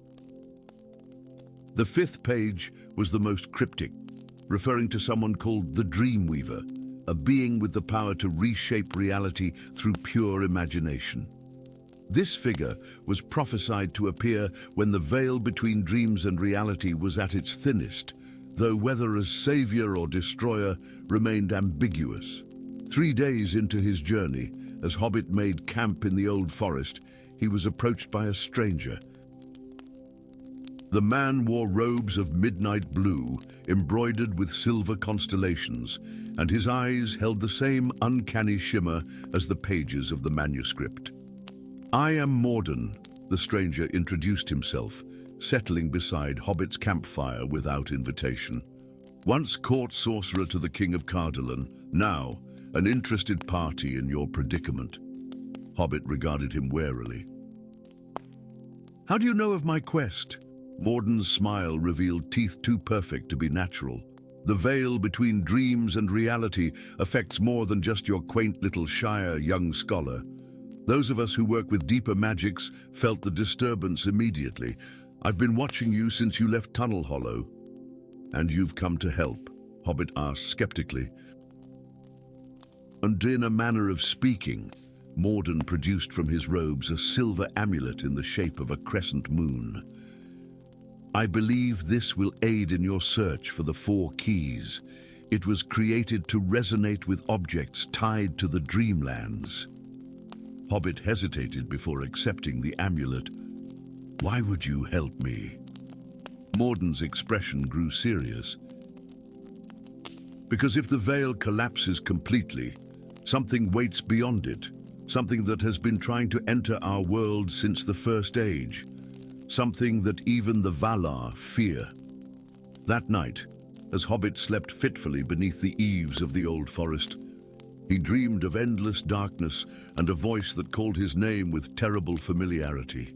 The fifth page was the most cryptic, referring to someone called the Dreamweaver, a being with the power to reshape reality through pure imagination. This figure was prophesied to appear when the veil between dreams and reality was at its thinnest, though whether as savior or destroyer remained ambiguous. 3 days into his journey, as Hobbit made camp in the Old Forest, he was approached by a stranger. The man wore robes of midnight blue, embroidered with silver constellations, and his eyes held the same uncanny shimmer as the pages of the manuscript. "I am Morden," the stranger introduced himself, settling beside Hobbit's campfire without invitation. Once court sorcerer to the King of Cardolan, now an interested party in your predicament. Hobbit regarded him warily. "How do you know of my quest?" Morden's smile revealed teeth too perfect to be natural. "The veil between dreams and reality affects more than just your quaint little shire, young scholar. Those of us who work with deeper magics felt the disturbance immediately. I've been watching you since you left Tunnel Hollow." "And you've come to help?" Hobbit asked skeptically. And in a manner of speaking, Morden produced from his robes a silver amulet in the shape of a crescent moon. "I believe this will aid in your search for the 4 keys. It was created to resonate with objects tied to the Dreamlands." Hobbit hesitated before accepting the amulet. "Why would you help me?" Morden's expression grew serious. "Because if the veil collapses completely, something waits beyond it, something that has been trying to enter our world since the First Age, something that even the Valar fear." That night, as Hobbit slept fitfully beneath the eaves of the Old Forest, he dreamed of endless darkness and a voice that called his name with terrible familiarity.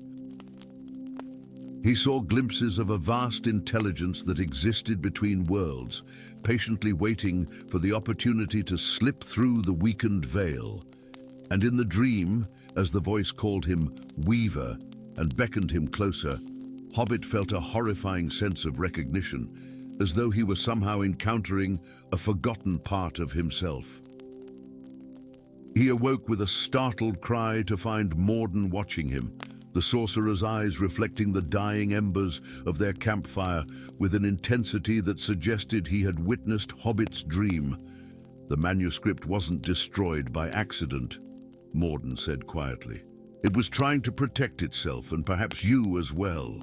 He saw glimpses of a vast intelligence that existed between worlds, patiently waiting for the opportunity to slip through the weakened veil. And in the dream, as the voice called him Weaver and beckoned him closer, Hobbit felt a horrifying sense of recognition, as though he were somehow encountering a forgotten part of himself. He awoke with a startled cry to find Morden watching him, the sorcerer's eyes reflecting the dying embers of their campfire with an intensity that suggested he had witnessed Hobbit's dream. "The manuscript wasn't destroyed by accident," Morden said quietly. "It was trying to protect itself, and perhaps you as well."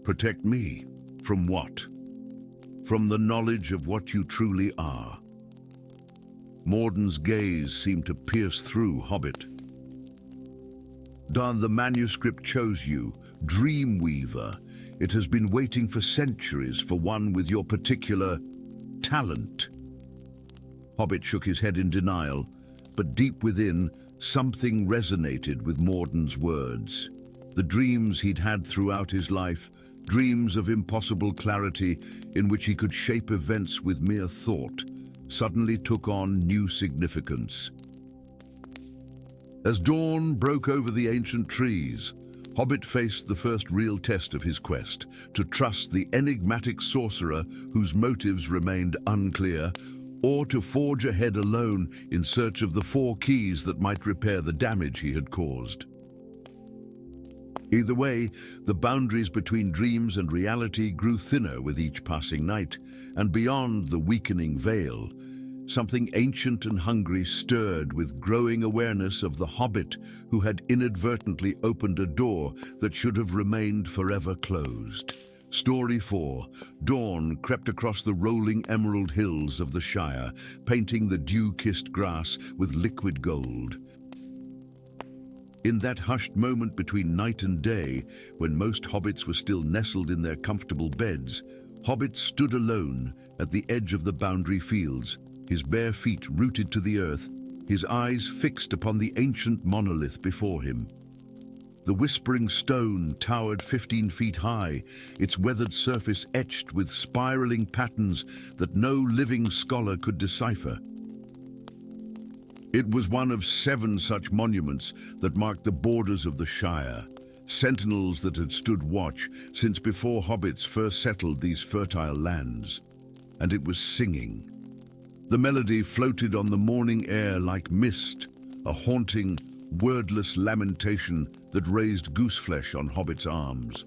"Protect me? From what?" "From the knowledge of what you truly are." Morden's gaze seemed to pierce through Hobbit. "The manuscript chose you, Dreamweaver. It has been waiting for centuries for one with your particular talent." Hobbit shook his head in denial, but deep within, something resonated with Morden's words. The dreams he'd had throughout his life, dreams of impossible clarity in which he could shape events with mere thought, suddenly took on new significance. As dawn broke over the ancient trees, Hobbit faced the first real test of his quest, to trust the enigmatic sorcerer whose motives remained unclear, or to forge ahead alone in search of the 4 keys that might repair the damage he had caused. Either way, the boundaries between dreams and reality grew thinner with each passing night, and beyond the weakening veil, something ancient and hungry stirred with growing awareness of the Hobbit who had inadvertently opened a door that should have remained forever closed. Story 4. Dawn crept across the rolling emerald hills of the Shire, painting the dew-kissed grass with liquid gold. In that hushed moment between night and day, when most hobbits were still nestled in their comfortable beds, Hobbit stood alone at the edge of the boundary fields, his bare feet rooted to the earth, his eyes fixed upon the ancient monolith before him. The whispering stone towered 15 feet high, its weathered surface etched with spiraling patterns that no living scholar could decipher. It was one of 7 such monuments that marked the borders of the Shire, sentinels that had stood watch since before hobbits first settled these fertile lands. And it was singing. The melody floated on the morning air like mist, a haunting, wordless lamentation that raised gooseflesh on Hobbit's arms.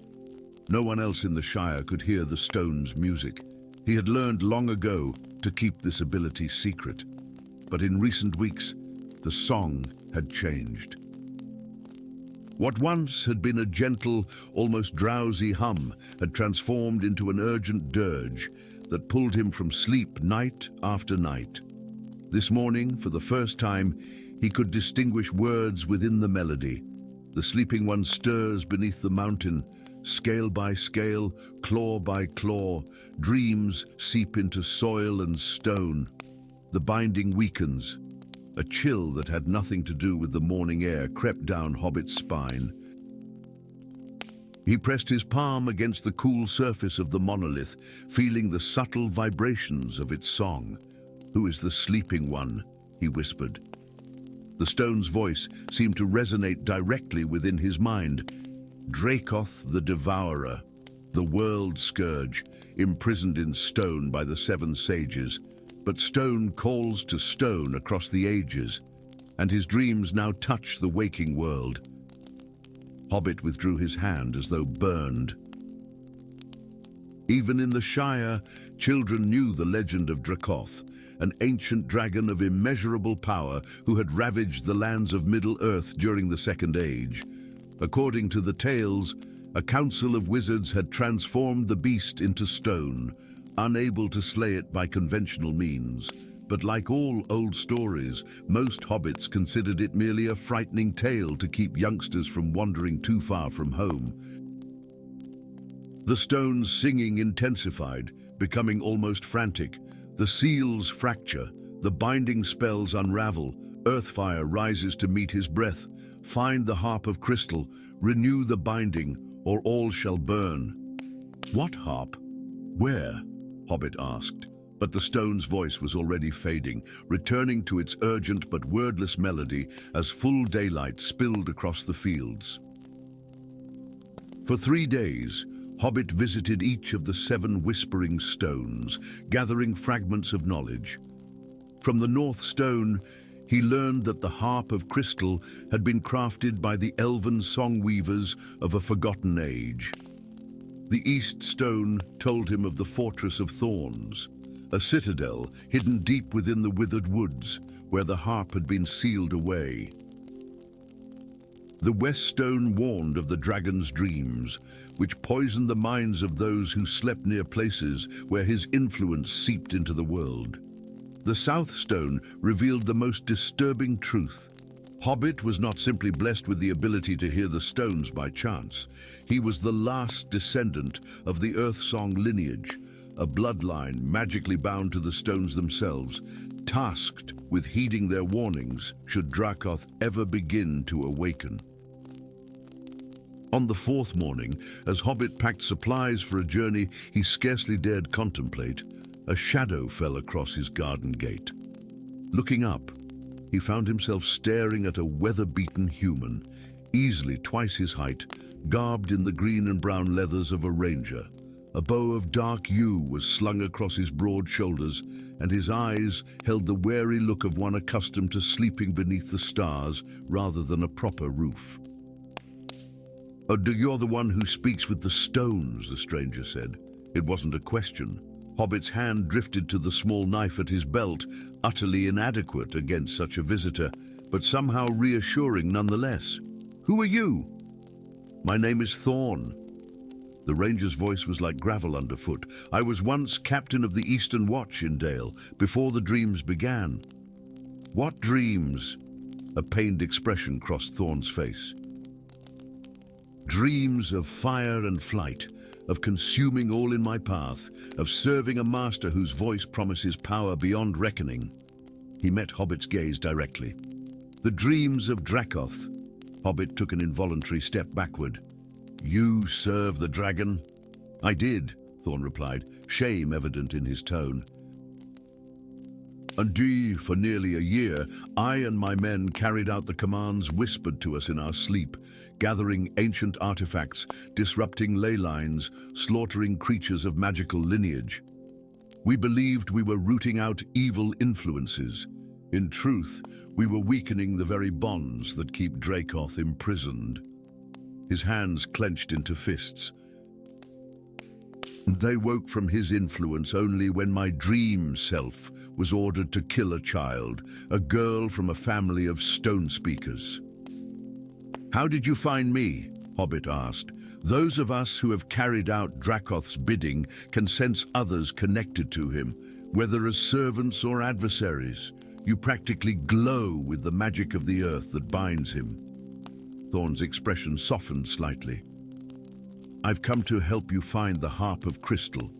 No one else in the Shire could hear the stone's music. He had learned long ago to keep this ability secret. But in recent weeks, the song had changed. What once had been a gentle, almost drowsy hum had transformed into an urgent dirge that pulled him from sleep night after night. This morning, for the first time, he could distinguish words within the melody. The sleeping one stirs beneath the mountain, scale by scale, claw by claw, dreams seep into soil and stone. The binding weakens. A chill that had nothing to do with the morning air crept down Hobbit's spine. He pressed his palm against the cool surface of the monolith, feeling the subtle vibrations of its song. "Who is the sleeping one?" he whispered. The stone's voice seemed to resonate directly within his mind. Dracoth the Devourer, the world scourge, imprisoned in stone by the 7 sages. But stone calls to stone across the ages, and his dreams now touch the waking world. Hobbit withdrew his hand as though burned. Even in the Shire, children knew the legend of Dracoth, an ancient dragon of immeasurable power who had ravaged the lands of Middle-earth during the Second Age. According to the tales, a council of wizards had transformed the beast into stone, unable to slay it by conventional means. But like all old stories, most hobbits considered it merely a frightening tale to keep youngsters from wandering too far from home. The stone's singing intensified, becoming almost frantic. The seals fracture, the binding spells unravel, Earthfire rises to meet his breath. Find the harp of crystal, renew the binding, or all shall burn. What harp? Where? Hobbit asked, but the stone's voice was already fading, returning to its urgent but wordless melody as full daylight spilled across the fields. For 3 days, Hobbit visited each of the 7 whispering stones, gathering fragments of knowledge. From the North Stone, he learned that the harp of crystal had been crafted by the elven song-weavers of a forgotten age. The East Stone told him of the Fortress of Thorns, a citadel hidden deep within the withered woods, where the harp had been sealed away. The West Stone warned of the dragon's dreams, which poisoned the minds of those who slept near places where his influence seeped into the world. The South Stone revealed the most disturbing truth. Hobbit was not simply blessed with the ability to hear the stones by chance. He was the last descendant of the Earthsong lineage, a bloodline magically bound to the stones themselves, tasked with heeding their warnings should Dracoth ever begin to awaken. On the fourth morning, as Hobbit packed supplies for a journey he scarcely dared contemplate, a shadow fell across his garden gate. Looking up, he found himself staring at a weather-beaten human, easily twice his height, garbed in the green and brown leathers of a ranger. A bow of dark yew was slung across his broad shoulders, and his eyes held the wary look of one accustomed to sleeping beneath the stars rather than a proper roof. "Oh, you're the one who speaks with the stones," the stranger said. It wasn't a question. Hobbit's hand drifted to the small knife at his belt, utterly inadequate against such a visitor, but somehow reassuring nonetheless. "Who are you?" "My name is Thorn." The ranger's voice was like gravel underfoot. "I was once captain of the Eastern Watch in Dale, before the dreams began." "What dreams?" A pained expression crossed Thorn's face. "Dreams of fire and flight, of consuming all in my path, of serving a master whose voice promises power beyond reckoning." He met Hobbit's gaze directly. "The dreams of Dracoth." Hobbit took an involuntary step backward. "You serve the dragon?" "I did," Thorn replied, shame evident in his tone. "Indeed, for nearly a year, I and my men carried out the commands whispered to us in our sleep, gathering ancient artifacts, disrupting ley lines, slaughtering creatures of magical lineage. We believed we were rooting out evil influences. In truth, we were weakening the very bonds that keep Dracoth imprisoned." His hands clenched into fists. "They woke from his influence only when my dream self was ordered to kill a child, a girl from a family of stone speakers." "How did you find me?" Hobbit asked. "Those of us who have carried out Dracoth's bidding can sense others connected to him, whether as servants or adversaries. You practically glow with the magic of the earth that binds him." Thorn's expression softened slightly. "I've come to help you find the Harp of Crystal.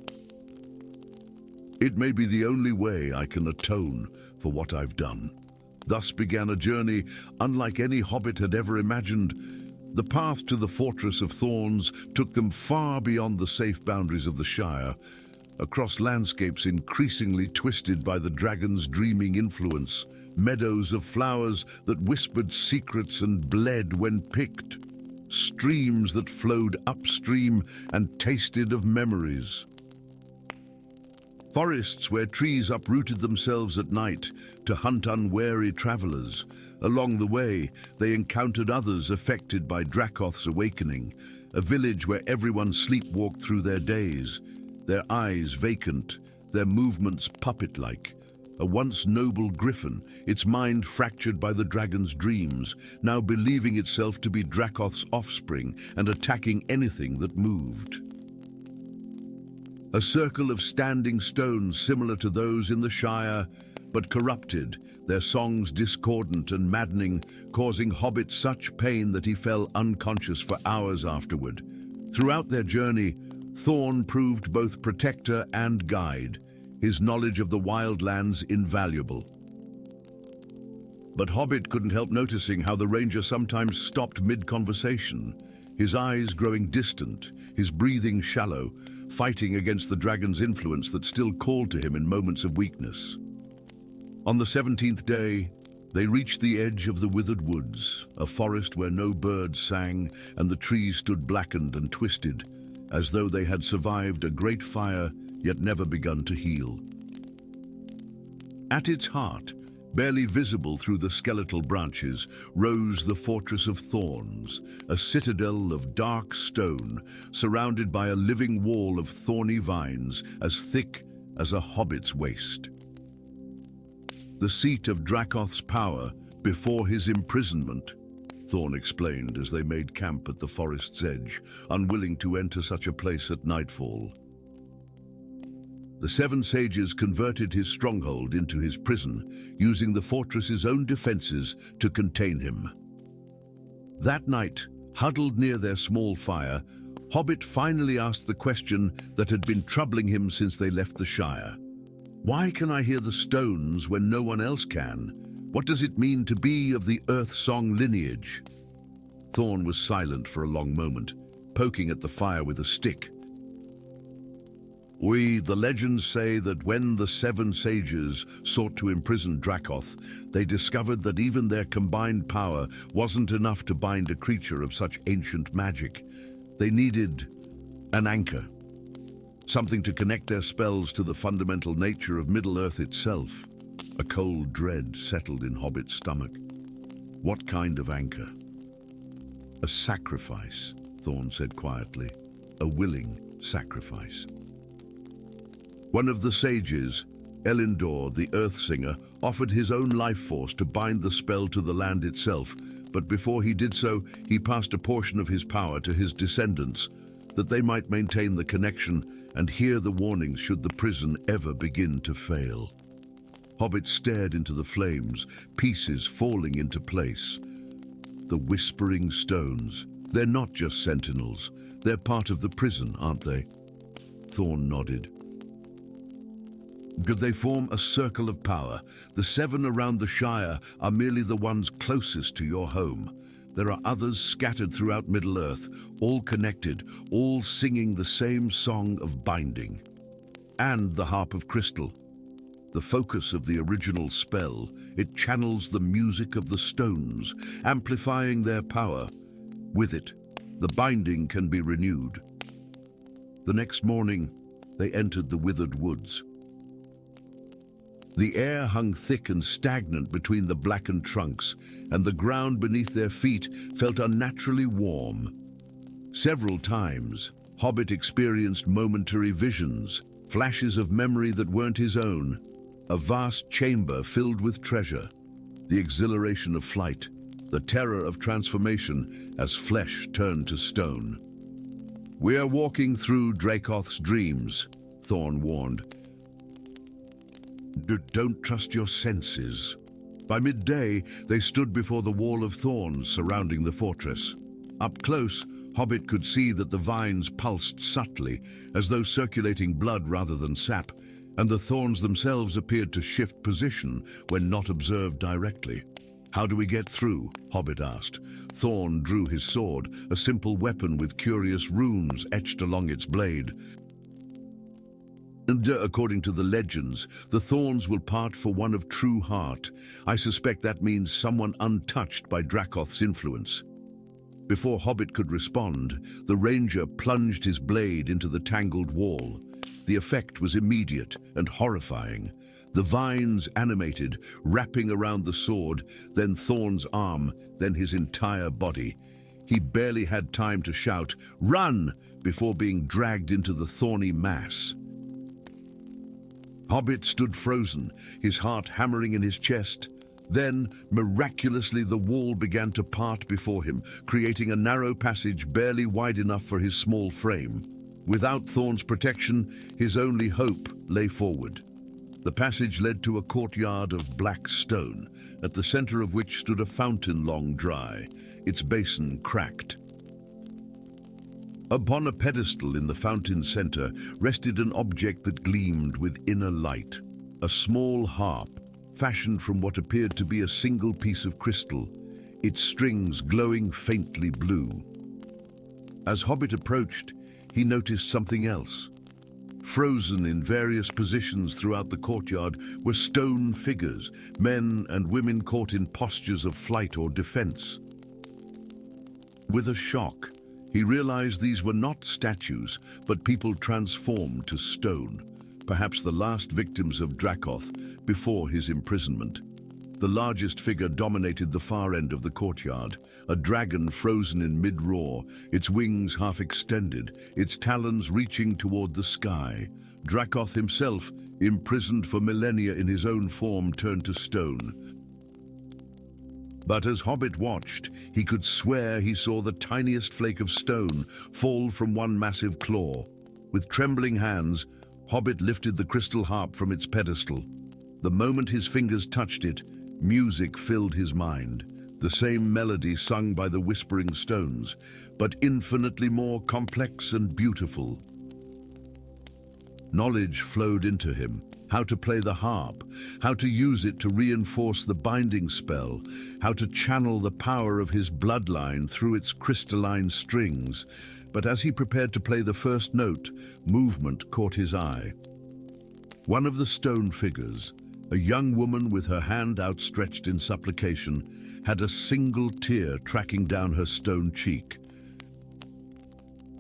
It may be the only way I can atone for what I've done." Thus began a journey unlike any Hobbit had ever imagined. The path to the Fortress of Thorns took them far beyond the safe boundaries of the Shire, across landscapes increasingly twisted by the dragon's dreaming influence, meadows of flowers that whispered secrets and bled when picked, streams that flowed upstream and tasted of memories. Forests where trees uprooted themselves at night to hunt unwary travelers. Along the way, they encountered others affected by Dracoth's awakening, a village where everyone sleepwalked through their days, their eyes vacant, their movements puppet-like. A once noble griffin, its mind fractured by the dragon's dreams, now believing itself to be Dracoth's offspring and attacking anything that moved. A circle of standing stones similar to those in the Shire, but corrupted, their songs discordant and maddening, causing Hobbit such pain that he fell unconscious for hours afterward. Throughout their journey, Thorn proved both protector and guide, his knowledge of the wildlands invaluable. But Hobbit couldn't help noticing how the ranger sometimes stopped mid-conversation, his eyes growing distant, his breathing shallow, fighting against the dragon's influence that still called to him in moments of weakness. On the 17th day, they reached the edge of the Withered Woods, a forest where no birds sang and the trees stood blackened and twisted, as though they had survived a great fire yet never begun to heal. At its heart, barely visible through the skeletal branches, rose the Fortress of Thorns, a citadel of dark stone, surrounded by a living wall of thorny vines as thick as a hobbit's waist. The seat of Dracoth's power before his imprisonment, Thorn explained as they made camp at the forest's edge, unwilling to enter such a place at nightfall. The Seven Sages converted his stronghold into his prison, using the fortress's own defenses to contain him. That night, huddled near their small fire, Hobbit finally asked the question that had been troubling him since they left the Shire. Why can I hear the stones when no one else can? What does it mean to be of the Earth Song lineage? Thorn was silent for a long moment, poking at the fire with a stick. The legends say that when the seven sages sought to imprison Dracoth, they discovered that even their combined power wasn't enough to bind a creature of such ancient magic. They needed an anchor, something to connect their spells to the fundamental nature of Middle-earth itself. A cold dread settled in Hobbit's stomach. What kind of anchor? A sacrifice, Thorn said quietly. A willing sacrifice. One of the sages, Elendor, the Earth Singer, offered his own life force to bind the spell to the land itself, but before he did so, he passed a portion of his power to his descendants, that they might maintain the connection and hear the warnings should the prison ever begin to fail. Hobbit stared into the flames, pieces falling into place. The whispering stones. They're not just sentinels. They're part of the prison, aren't they? Thorn nodded. Could they form a circle of power? The seven around the Shire are merely the ones closest to your home. There are others scattered throughout Middle-earth, all connected, all singing the same song of binding. And the Harp of Crystal. The focus of the original spell, it channels the music of the stones, amplifying their power. With it, the binding can be renewed. The next morning, they entered the withered woods. The air hung thick and stagnant between the blackened trunks, and the ground beneath their feet felt unnaturally warm. Several times, Hobbit experienced momentary visions, flashes of memory that weren't his own, a vast chamber filled with treasure, the exhilaration of flight, the terror of transformation as flesh turned to stone. "We are walking through Dracoth's dreams," Thorn warned. Don't trust your senses." By midday, they stood before the wall of thorns surrounding the fortress. Up close, Hobbit could see that the vines pulsed subtly, as though circulating blood rather than sap, and the thorns themselves appeared to shift position when not observed directly. "How do we get through?" Hobbit asked. Thorn drew his sword, a simple weapon with curious runes etched along its blade. "And according to the legends, the thorns will part for one of true heart. I suspect that means someone untouched by Dracoth's influence." Before Hobbit could respond, the ranger plunged his blade into the tangled wall. The effect was immediate and horrifying. The vines animated, wrapping around the sword, then Thorn's arm, then his entire body. He barely had time to shout, "Run!" before being dragged into the thorny mass. Hobbit stood frozen, his heart hammering in his chest. Then, miraculously, the wall began to part before him, creating a narrow passage barely wide enough for his small frame. Without Thorn's protection, his only hope lay forward. The passage led to a courtyard of black stone, at the center of which stood a fountain long dry, its basin cracked. Upon a pedestal in the fountain's center rested an object that gleamed with inner light, a small harp, fashioned from what appeared to be a single piece of crystal, its strings glowing faintly blue. As Hobbit approached, he noticed something else. Frozen in various positions throughout the courtyard were stone figures, men and women caught in postures of flight or defense. With a shock, he realized these were not statues, but people transformed to stone, perhaps the last victims of Dracoth before his imprisonment. The largest figure dominated the far end of the courtyard, a dragon frozen in mid-roar, its wings half extended, its talons reaching toward the sky. Dracoth himself, imprisoned for millennia in his own form, turned to stone. But as Hobbit watched, he could swear he saw the tiniest flake of stone fall from one massive claw. With trembling hands, Hobbit lifted the crystal harp from its pedestal. The moment his fingers touched it, music filled his mind, the same melody sung by the whispering stones, but infinitely more complex and beautiful. Knowledge flowed into him, how to play the harp, how to use it to reinforce the binding spell, how to channel the power of his bloodline through its crystalline strings. But as he prepared to play the first note, movement caught his eye. One of the stone figures, a young woman with her hand outstretched in supplication, had a single tear tracking down her stone cheek.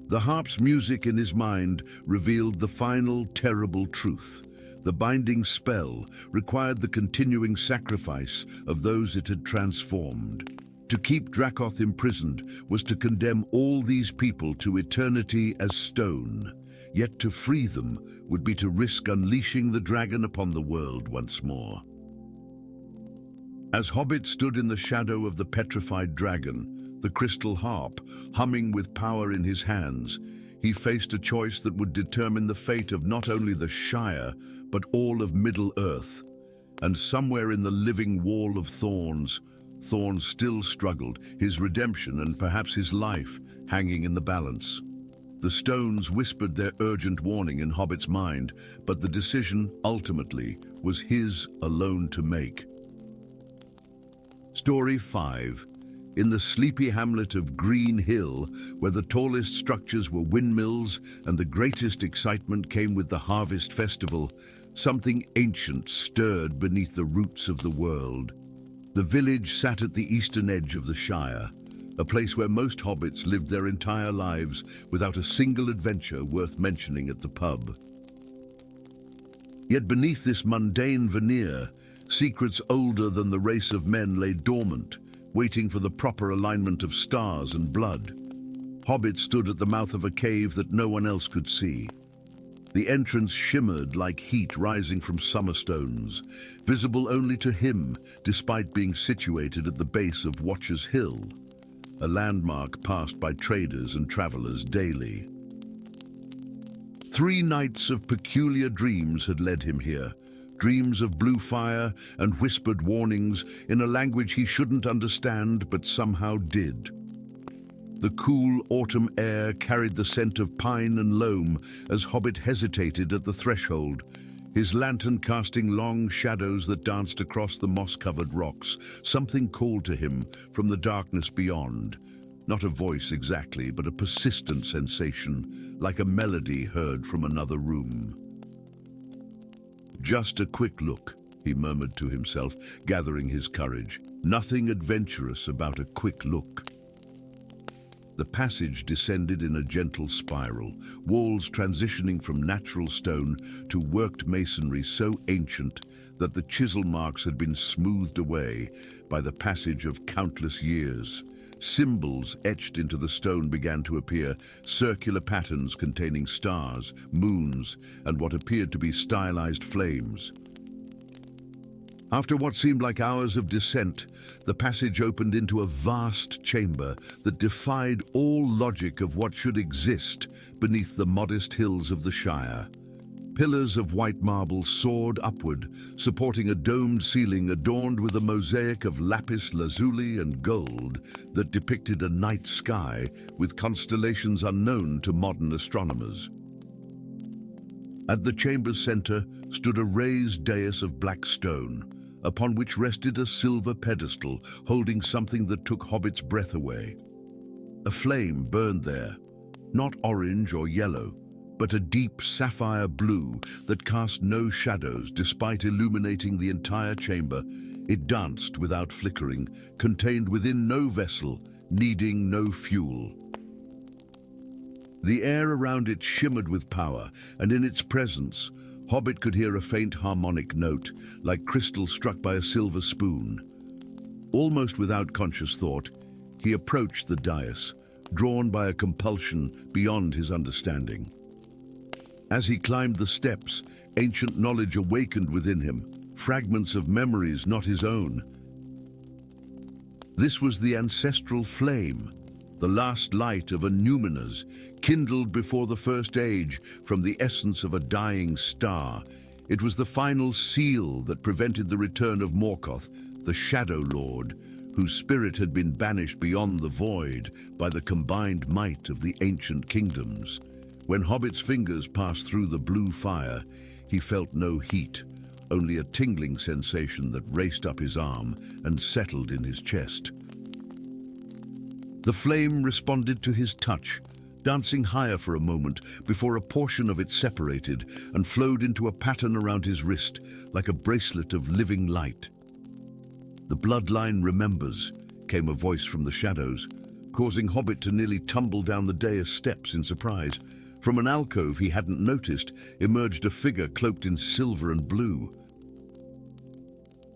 The harp's music in his mind revealed the final terrible truth. The binding spell required the continuing sacrifice of those it had transformed. To keep Dracoth imprisoned was to condemn all these people to eternity as stone, yet to free them would be to risk unleashing the dragon upon the world once more. As Hobbit stood in the shadow of the petrified dragon, the crystal harp humming with power in his hands, he faced a choice that would determine the fate of not only the Shire, but all of Middle-earth. And somewhere in the living wall of thorns, Thorn still struggled, his redemption and perhaps his life hanging in the balance. The stones whispered their urgent warning in Hobbit's mind, but the decision, ultimately, was his alone to make. Story 5. In the sleepy hamlet of Green Hill, where the tallest structures were windmills and the greatest excitement came with the harvest festival, something ancient stirred beneath the roots of the world. The village sat at the eastern edge of the Shire, a place where most hobbits lived their entire lives without a single adventure worth mentioning at the pub. Yet beneath this mundane veneer, secrets older than the race of men lay dormant, waiting for the proper alignment of stars and blood. Hobbit stood at the mouth of a cave that no one else could see. The entrance shimmered like heat rising from summer stones, visible only to him despite being situated at the base of Watcher's Hill, a landmark passed by traders and travelers daily. 3 nights of peculiar dreams had led him here, dreams of blue fire and whispered warnings in a language he shouldn't understand but somehow did. The cool autumn air carried the scent of pine and loam as Hobbit hesitated at the threshold, his lantern casting long shadows that danced across the moss-covered rocks. Something called to him from the darkness beyond. Not a voice exactly, but a persistent sensation, like a melody heard from another room. "Just a quick look," he murmured to himself, gathering his courage. Nothing adventurous about a quick look. The passage descended in a gentle spiral, walls transitioning from natural stone to worked masonry so ancient that the chisel marks had been smoothed away by the passage of countless years. Symbols etched into the stone began to appear, circular patterns containing stars, moons, and what appeared to be stylized flames. After what seemed like hours of descent, the passage opened into a vast chamber that defied all logic of what should exist beneath the modest hills of the Shire. Pillars of white marble soared upward, supporting a domed ceiling adorned with a mosaic of lapis lazuli and gold that depicted a night sky with constellations unknown to modern astronomers. At the chamber's center stood a raised dais of black stone, upon which rested a silver pedestal holding something that took Hobbit's breath away. A flame burned there, not orange or yellow, but a deep sapphire blue that cast no shadows despite illuminating the entire chamber. It danced without flickering, contained within no vessel, needing no fuel. The air around it shimmered with power, and in its presence, Hobbit could hear a faint harmonic note, like crystal struck by a silver spoon. Almost without conscious thought, he approached the dais, drawn by a compulsion beyond his understanding. As he climbed the steps, ancient knowledge awakened within him, fragments of memories not his own. This was the ancestral flame, the last light of a Numenors, kindled before the First Age from the essence of a dying star. It was the final seal that prevented the return of Morgoth, the Shadow Lord, whose spirit had been banished beyond the void by the combined might of the ancient kingdoms. When Hobbit's fingers passed through the blue fire, He felt no heat, only a tingling sensation that raced up his arm and settled in his chest. The flame responded to his touch, dancing higher for a moment before a portion of it separated and flowed into a pattern around his wrist, like a bracelet of living light. "The bloodline remembers," came a voice from the shadows, causing Hobbit to nearly tumble down the dais steps in surprise. From an alcove he hadn't noticed emerged a figure cloaked in silver and blue.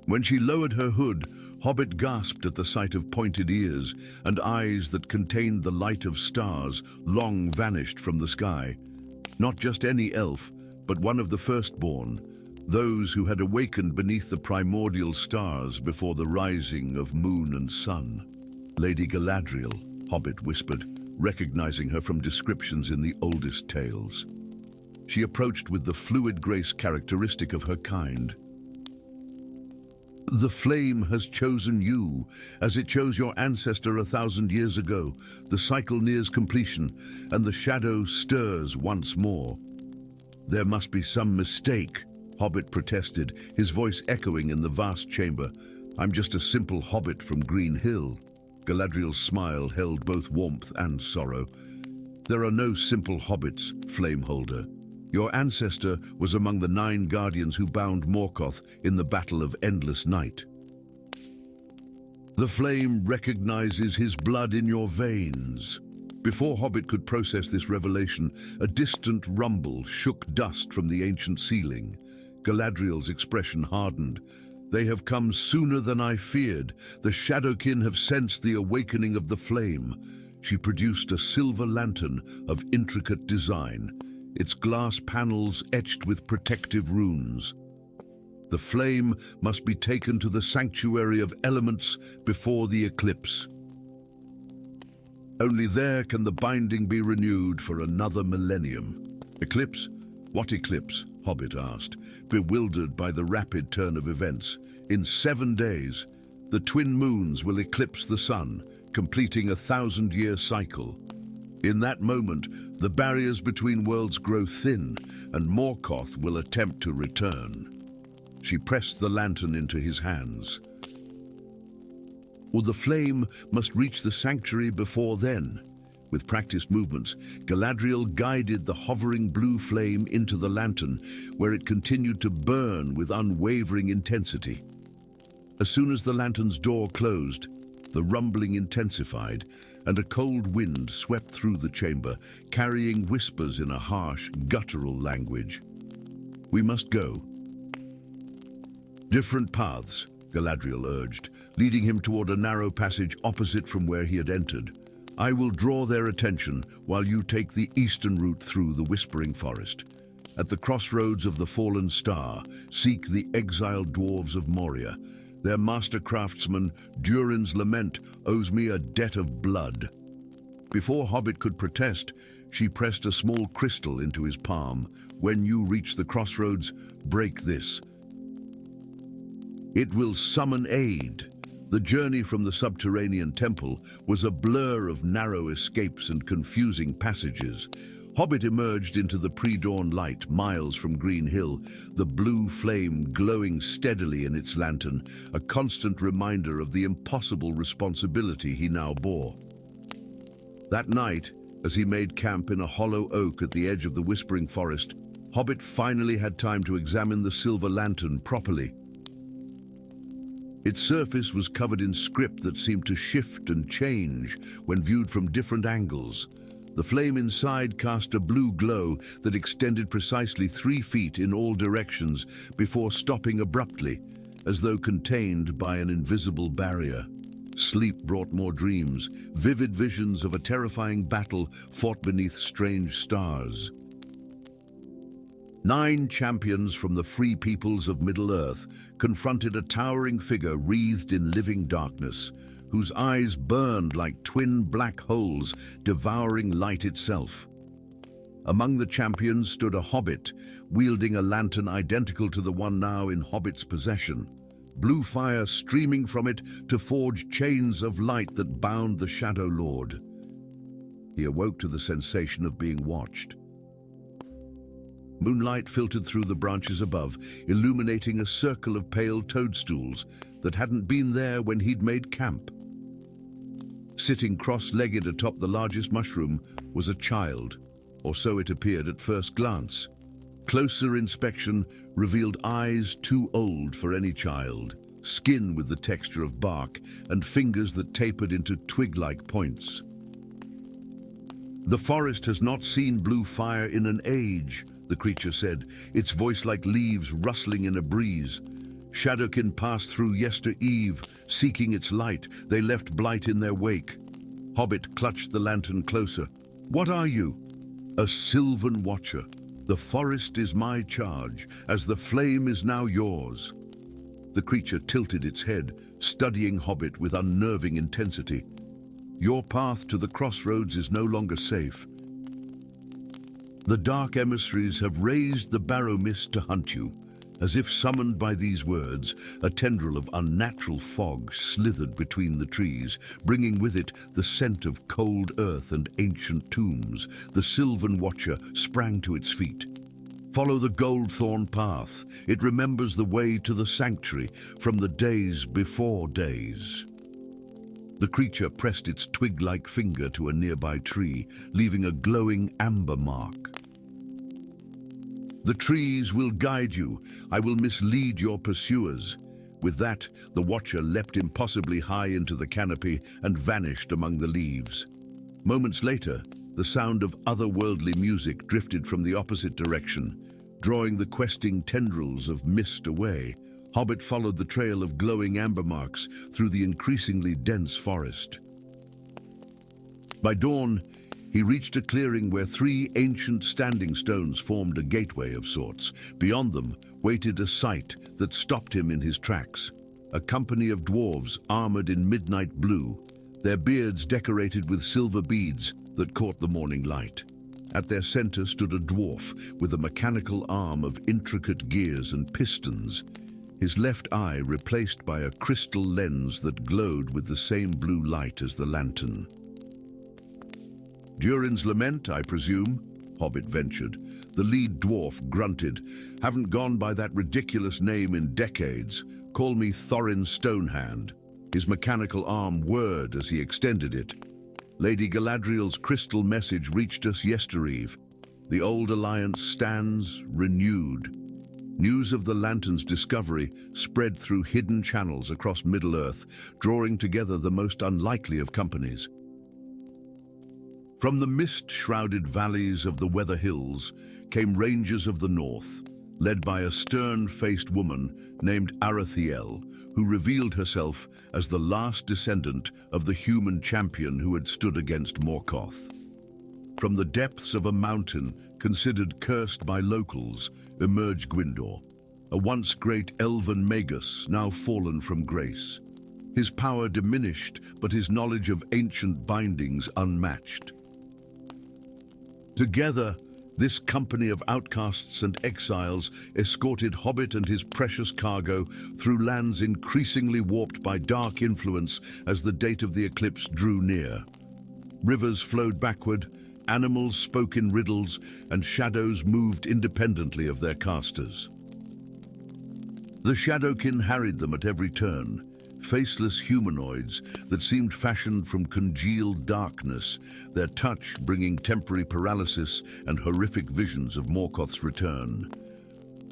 When she lowered her hood, Hobbit gasped at the sight of pointed ears and eyes that contained the light of stars long vanished from the sky. Not just any elf, but one of the firstborn, those who had awakened beneath the primordial stars before the rising of moon and sun. "Lady Galadriel," Hobbit whispered, recognizing her from descriptions in the oldest tales. She approached with the fluid grace characteristic of her kind. "The flame has chosen you, as it chose your ancestor 1,000 years ago. The cycle nears completion, and the shadow stirs once more." "There must be some mistake," Hobbit protested, his voice echoing in the vast chamber. "I'm just a simple hobbit from Green Hill." Galadriel's smile held both warmth and sorrow. "There are no simple hobbits, Flameholder. Your ancestor was among the 9 guardians who bound Morgoth in the Battle of Endless Night. The flame recognizes his blood in your veins." Before Hobbit could process this revelation, a distant rumble shook dust from the ancient ceiling. Galadriel's expression hardened. "They have come sooner than I feared. The Shadowkin have sensed the awakening of the flame." She produced a silver lantern of intricate design, its glass panels etched with protective runes. "The flame must be taken to the sanctuary of elements before the eclipse. Only there can the binding be renewed for another millennium." "Eclipse? What eclipse?" Hobbit asked, bewildered by the rapid turn of events. "In 7 days, the twin moons will eclipse the sun, completing a 1,000-year cycle. In that moment, the barriers between worlds grow thin, and Morgoth will attempt to return." She pressed the lantern into his hands. "Well, the flame must reach the sanctuary before then." With practiced movements, Galadriel guided the hovering blue flame into the lantern, where it continued to burn with unwavering intensity. As soon as the lantern's door closed, the rumbling intensified, and a cold wind swept through the chamber, carrying whispers in a harsh, guttural language. "We must go." "Different paths," Galadriel urged, leading him toward a narrow passage opposite from where he had entered. "I will draw their attention while you take the eastern route through the Whispering Forest. At the crossroads of the Fallen Star, seek the exiled dwarves of Moria. Their master craftsman, Durin's Lament, owes me a debt of blood." Before Hobbit could protest, she pressed a small crystal into his palm. "When you reach the crossroads, break this. It will summon aid." The journey from the subterranean temple was a blur of narrow escapes and confusing passages. Hobbit emerged into the pre-dawn light miles from Green Hill, the blue flame glowing steadily in its lantern, a constant reminder of the impossible responsibility he now bore. That night, as he made camp in a hollow oak at the edge of the Whispering Forest, Hobbit finally had time to examine the silver lantern properly. Its surface was covered in script that seemed to shift and change when viewed from different angles. The flame inside cast a blue glow that extended precisely 3 feet in all directions before stopping abruptly, as though contained by an invisible barrier. Sleep brought more dreams, vivid visions of a terrifying battle fought beneath strange stars. 9 champions from the free peoples of Middle-earth confronted a towering figure wreathed in living darkness, whose eyes burned like twin black holes devouring light itself. Among the champions stood a hobbit, wielding a lantern identical to the one now in Hobbit's possession, blue fire streaming from it to forge chains of light that bound the Shadow Lord. He awoke to the sensation of being watched. Moonlight filtered through the branches above, illuminating a circle of pale toadstools that hadn't been there when he'd made camp. Sitting cross-legged atop the largest mushroom was a child, or so it appeared at first glance. Closer inspection revealed eyes too old for any child, skin with the texture of bark, and fingers that tapered into twig-like points. "The forest has not seen blue fire in an age," the creature said, its voice like leaves rustling in a breeze. "Shadowkin passed through yester-eve, seeking its light. They left blight in their wake." Hobbit clutched the lantern closer. "What are you?" "A Sylvan Watcher. The forest is my charge, as the flame is now yours." The creature tilted its head, studying Hobbit with unnerving intensity. "Your path to the crossroads is no longer safe. The dark emissaries have raised the Barrow Mist to hunt you." As if summoned by these words, a tendril of unnatural fog slithered between the trees, bringing with it the scent of cold earth and ancient tombs. The Sylvan Watcher sprang to its feet. "Follow the Goldthorn path. It remembers the way to the sanctuary from the days before days." The creature pressed its twig-like finger to a nearby tree, leaving a glowing amber mark. "The trees will guide you. I will mislead your pursuers." With that, the Watcher leapt impossibly high into the canopy and vanished among the leaves. Moments later, the sound of otherworldly music drifted from the opposite direction, drawing the questing tendrils of mist away. Hobbit followed the trail of glowing amber marks through the increasingly dense forest. By dawn, he reached a clearing where 3 ancient standing stones formed a gateway of sorts. Beyond them waited a sight that stopped him in his tracks. A company of dwarves armored in midnight blue, their beards decorated with silver beads that caught the morning light. At their center stood a dwarf with a mechanical arm of intricate gears and pistons, his left eye replaced by a crystal lens that glowed with the same blue light as the lantern. "Durin's Lament, I presume?" Hobbit ventured. The lead dwarf grunted. "Haven't gone by that ridiculous name in decades. Call me Thorin Stonehand." His mechanical arm whirred as he extended it. "Lady Galadriel's crystal message reached us yestereve. The old alliance stands renewed." News of the lantern's discovery spread through hidden channels across Middle-earth, drawing together the most unlikely of companies. From the mist-shrouded valleys of the Weather Hills came rangers of the north, led by a stern-faced woman named Arathiel, who revealed herself as the last descendant of the human champion who had stood against Morgoth. From the depths of a mountain considered cursed by locals emerged Gwyndor, a once great elven magus now fallen from grace. His power diminished, but his knowledge of ancient bindings unmatched. Together, this company of outcasts and exiles escorted Hobbit and his precious cargo through lands increasingly warped by dark influence as the date of the eclipse drew near. Rivers flowed backward, animals spoke in riddles, and shadows moved independently of their casters. The Shadowkin harried them at every turn, faceless humanoids that seemed fashioned from congealed darkness, their touch bringing temporary paralysis and horrific visions of Morgoth's return.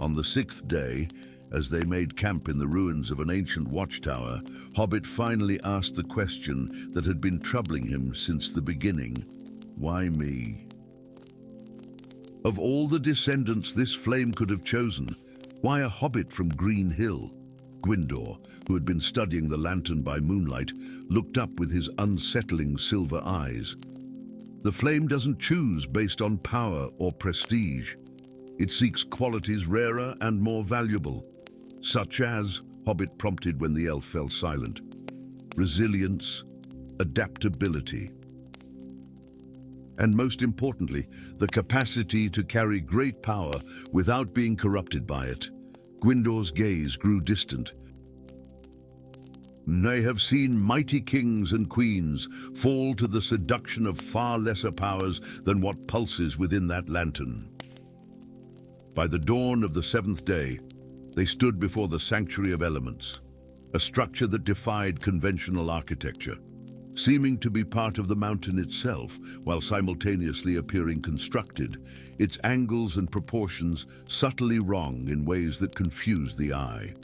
On the 6th day, as they made camp in the ruins of an ancient watchtower, Hobbit finally asked the question that had been troubling him since the beginning. Why me? Of all the descendants this flame could have chosen, why a hobbit from Green Hill? Gwyndor, who had been studying the lantern by moonlight, looked up with his unsettling silver eyes. The flame doesn't choose based on power or prestige. It seeks qualities rarer and more valuable, such as, Hobbit prompted when the elf fell silent, resilience, adaptability, and most importantly, the capacity to carry great power without being corrupted by it. Gwyndor's gaze grew distant. They have seen mighty kings and queens fall to the seduction of far lesser powers than what pulses within that lantern. By the dawn of the seventh day, they stood before the Sanctuary of Elements, a structure that defied conventional architecture, seeming to be part of the mountain itself while simultaneously appearing constructed, its angles and proportions subtly wrong in ways that confuse the eye.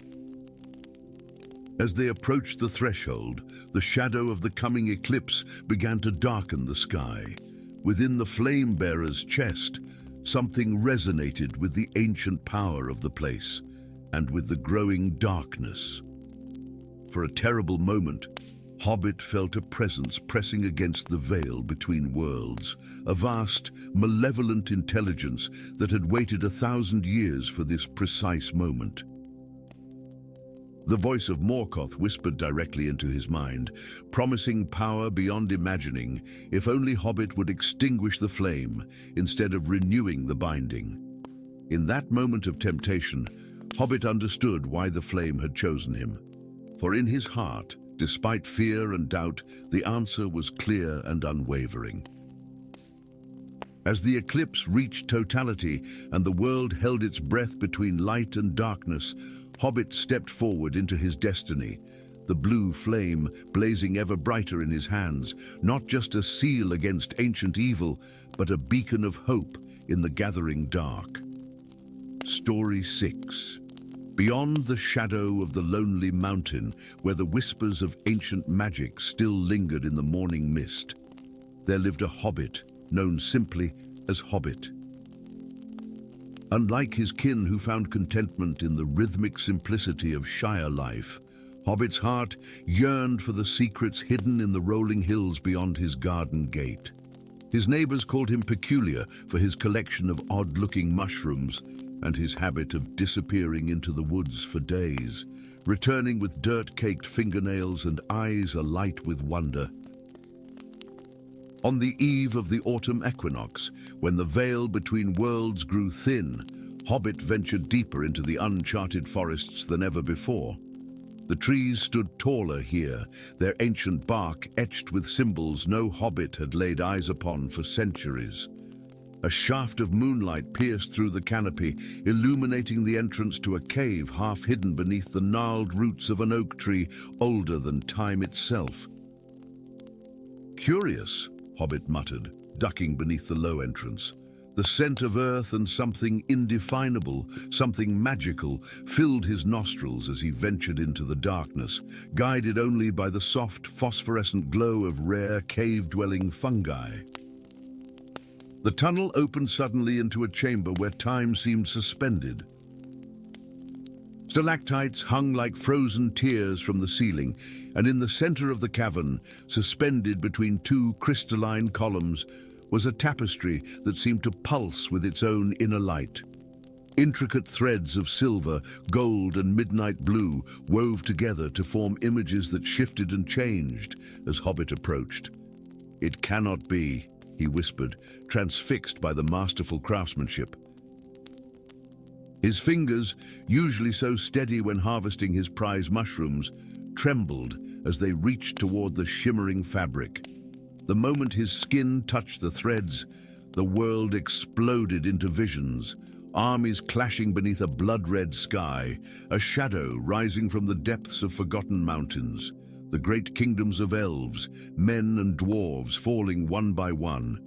As they approached the threshold, the shadow of the coming eclipse began to darken the sky. Within the flame-bearer's chest, something resonated with the ancient power of the place and with the growing darkness. For a terrible moment, Hobbit felt a presence pressing against the veil between worlds, a vast, malevolent intelligence that had waited 1,000 years for this precise moment. The voice of Morgoth whispered directly into his mind, promising power beyond imagining if only Hobbit would extinguish the flame instead of renewing the binding. In that moment of temptation, Hobbit understood why the flame had chosen him. For in his heart, despite fear and doubt, the answer was clear and unwavering. As the eclipse reached totality and the world held its breath between light and darkness, Hobbit stepped forward into his destiny, the blue flame blazing ever brighter in his hands, not just a seal against ancient evil, but a beacon of hope in the gathering dark. Story 6. Beyond the shadow of the lonely mountain, where the whispers of ancient magic still lingered in the morning mist, there lived a hobbit known simply as Hobbit. Unlike his kin who found contentment in the rhythmic simplicity of Shire life, Hobbit's heart yearned for the secrets hidden in the rolling hills beyond his garden gate. His neighbors called him peculiar for his collection of odd-looking mushrooms and his habit of disappearing into the woods for days, returning with dirt-caked fingernails and eyes alight with wonder. On the eve of the autumn equinox, when the veil between worlds grew thin, Hobbit ventured deeper into the uncharted forests than ever before. The trees stood taller here, their ancient bark etched with symbols no hobbit had laid eyes upon for centuries. A shaft of moonlight pierced through the canopy, illuminating the entrance to a cave half hidden beneath the gnarled roots of an oak tree older than time itself. "Curious," Hobbit muttered, ducking beneath the low entrance. The scent of earth and something indefinable, something magical, filled his nostrils as he ventured into the darkness, guided only by the soft, phosphorescent glow of rare cave-dwelling fungi. The tunnel opened suddenly into a chamber where time seemed suspended. Stalactites hung like frozen tears from the ceiling, and in the center of the cavern, suspended between two crystalline columns, was a tapestry that seemed to pulse with its own inner light. Intricate threads of silver, gold, and midnight blue wove together to form images that shifted and changed as Hobbit approached. "It cannot be," he whispered, transfixed by the masterful craftsmanship. His fingers, usually so steady when harvesting his prize mushrooms, trembled as they reached toward the shimmering fabric. The moment his skin touched the threads, the world exploded into visions, armies clashing beneath a blood-red sky, a shadow rising from the depths of forgotten mountains, the great kingdoms of elves, men and dwarves falling one by one.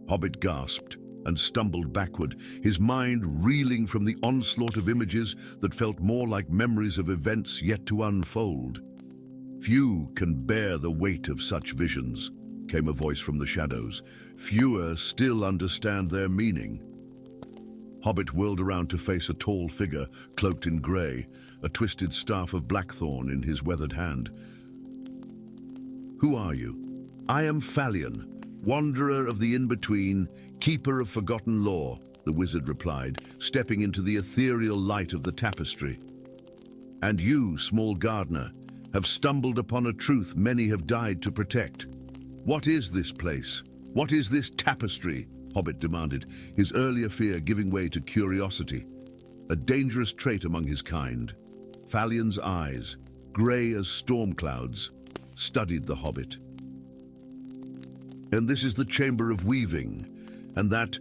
Hobbit gasped and stumbled backward, his mind reeling from the onslaught of images that felt more like memories of events yet to unfold. "Few can bear the weight of such visions," came a voice from the shadows. "Fewer still understand their meaning." Hobbit whirled around to face a tall figure, cloaked in grey, a twisted staff of blackthorn in his weathered hand. "Who are you?" "I am Falion, wanderer of the in-between, keeper of forgotten lore," the wizard replied, stepping into the ethereal light of the tapestry. "And you, small gardener, have stumbled upon a truth many have died to protect. What is this place? What is this tapestry?" Hobbit demanded, his earlier fear giving way to curiosity, a dangerous trait among his kind. Falion's eyes, grey as storm clouds, studied the Hobbit. "And this is the Chamber of Weaving, and that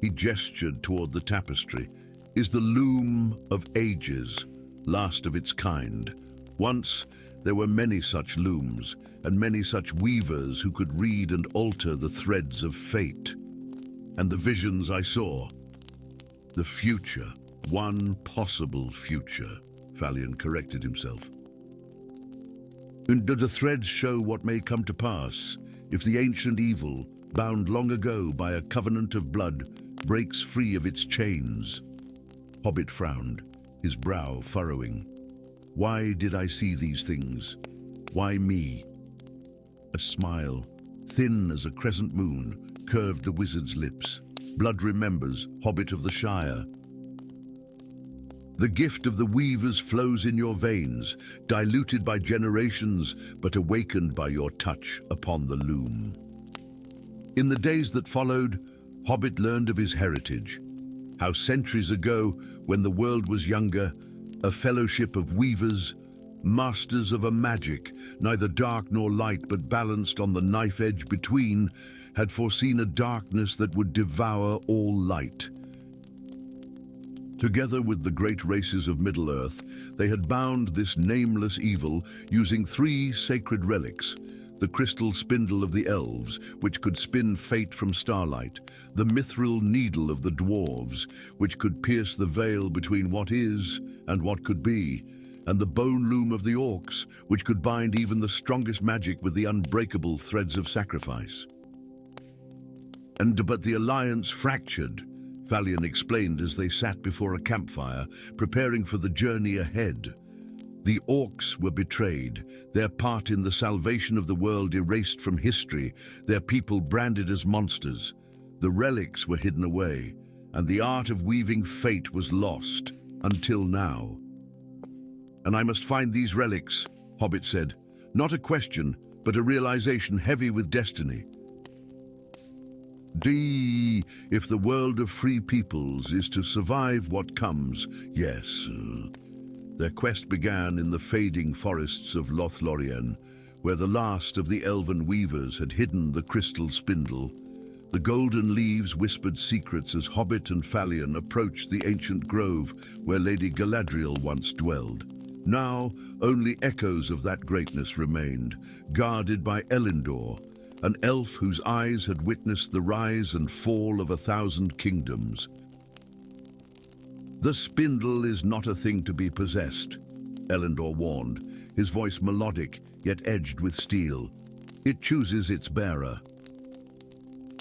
He gestured toward the tapestry. Is the loom of ages, last of its kind. Once there were many such looms, and many such weavers who could read and alter the threads of fate. And the visions I saw, the future, one possible future, Falion corrected himself. And do the threads show what may come to pass if the ancient evil, bound long ago by a covenant of blood, breaks free of its chains? Hobbit frowned, his brow furrowing. Why did I see these things? Why me? A smile, thin as a crescent moon, curved the wizard's lips. Blood remembers, Hobbit of the Shire. The gift of the weavers flows in your veins, diluted by generations, but awakened by your touch upon the loom. In the days that followed, Hobbit learned of his heritage, how centuries ago, when the world was younger, a fellowship of weavers, masters of a magic, neither dark nor light but balanced on the knife edge between, had foreseen a darkness that would devour all light. Together with the great races of Middle-earth, they had bound this nameless evil using 3 sacred relics: the crystal spindle of the elves, which could spin fate from starlight; the mithril needle of the dwarves, which could pierce the veil between what is and what could be; and the bone loom of the orcs, which could bind even the strongest magic with the unbreakable threads of sacrifice. But the alliance fractured, Falion explained as they sat before a campfire, preparing for the journey ahead. The orcs were betrayed, their part in the salvation of the world erased from history, their people branded as monsters. The relics were hidden away, and the art of weaving fate was lost, until now. And I must find these relics, Hobbit said. Not a question, but a realization heavy with destiny. If the world of free peoples is to survive what comes, yes. Their quest began in the fading forests of Lothlorien, where the last of the elven weavers had hidden the crystal spindle. The golden leaves whispered secrets as Hobbit and Falion approached the ancient grove where Lady Galadriel once dwelled. Now, only echoes of that greatness remained, guarded by Elendor, an elf whose eyes had witnessed the rise and fall of 1,000 kingdoms. The spindle is not a thing to be possessed, Elendor warned, his voice melodic, yet edged with steel. It chooses its bearer.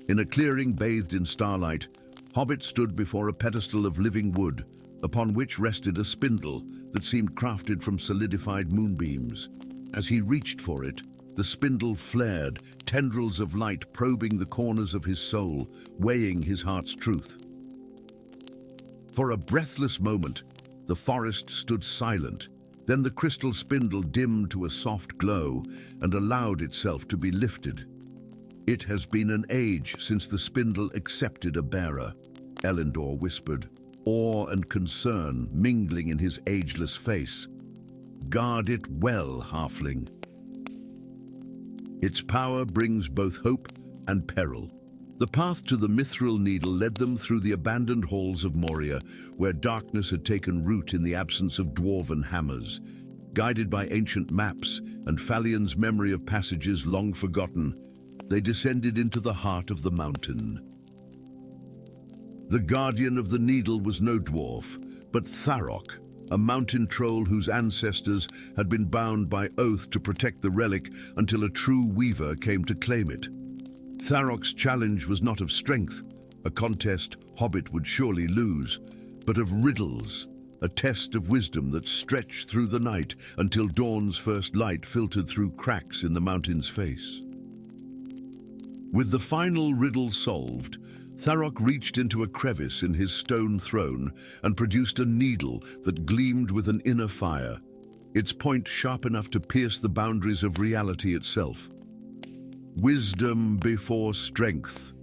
In a clearing bathed in starlight, Hobbit stood before a pedestal of living wood, upon which rested a spindle that seemed crafted from solidified moonbeams. As he reached for it, the spindle flared, tendrils of light probing the corners of his soul, weighing his heart's truth. For a breathless moment, the forest stood silent. Then the crystal spindle dimmed to a soft glow and allowed itself to be lifted. It has been an age since the spindle accepted a bearer, Elendor whispered, awe and concern mingling in his ageless face. Guard it well, halfling. Its power brings both hope and peril. The path to the mithril needle led them through the abandoned halls of Moria, where darkness had taken root in the absence of dwarven hammers. Guided by ancient maps and Falion's memory of passages long forgotten, they descended into the heart of the mountain. The guardian of the needle was no dwarf, but Tharok, a mountain troll whose ancestors had been bound by oath to protect the relic until a true weaver came to claim it. Tharok's challenge was not of strength, a contest Hobbit would surely lose, but of riddles, a test of wisdom that stretched through the night until dawn's first light filtered through cracks in the mountain's face. With the final riddle solved, Tharok reached into a crevice in his stone throne and produced a needle that gleamed with an inner fire, its point sharp enough to pierce the boundaries of reality itself. Wisdom before strength,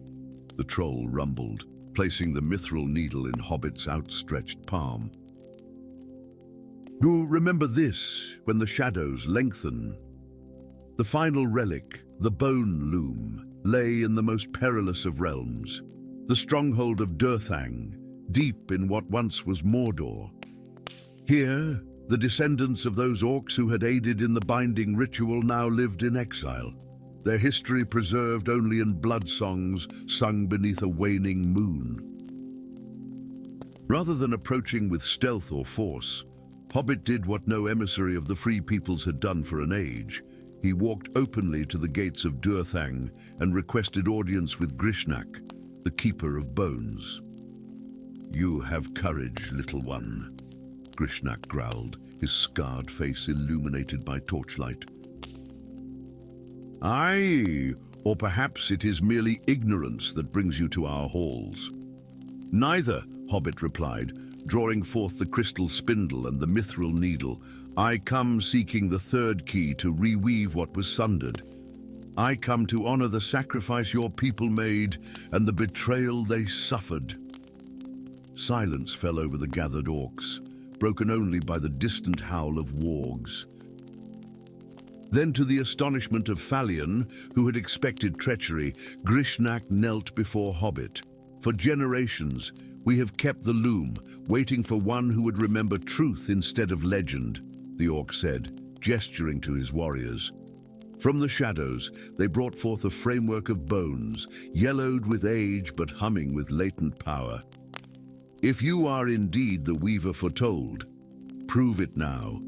the troll rumbled, placing the mithril needle in Hobbit's outstretched palm. You remember this when the shadows lengthen. The final relic, the bone loom, lay in the most perilous of realms. the stronghold of Durthang, deep in what once was Mordor. Here, the descendants of those orcs who had aided in the binding ritual now lived in exile, their history preserved only in blood songs sung beneath a waning moon. Rather than approaching with stealth or force, Hobbit did what no emissary of the Free Peoples had done for an age. He walked openly to the gates of Durthang and requested audience with Grishnak, the Keeper of Bones. "You have courage, little one," Grishnak growled, his scarred face illuminated by torchlight. "Aye, or perhaps it is merely ignorance that brings you to our halls." "Neither," Hobbit replied, drawing forth the crystal spindle and the mithril needle. "I come seeking the third key to reweave what was sundered. I come to honor the sacrifice your people made and the betrayal they suffered." Silence fell over the gathered orcs, broken only by the distant howl of wargs. Then, to the astonishment of Falion, who had expected treachery, Grishnak knelt before Hobbit. "For generations, we have kept the loom, waiting for one who would remember truth instead of legend," the orc said, gesturing to his warriors. From the shadows, they brought forth a framework of bones, yellowed with age but humming with latent power. "If you are indeed the weaver foretold, prove it now.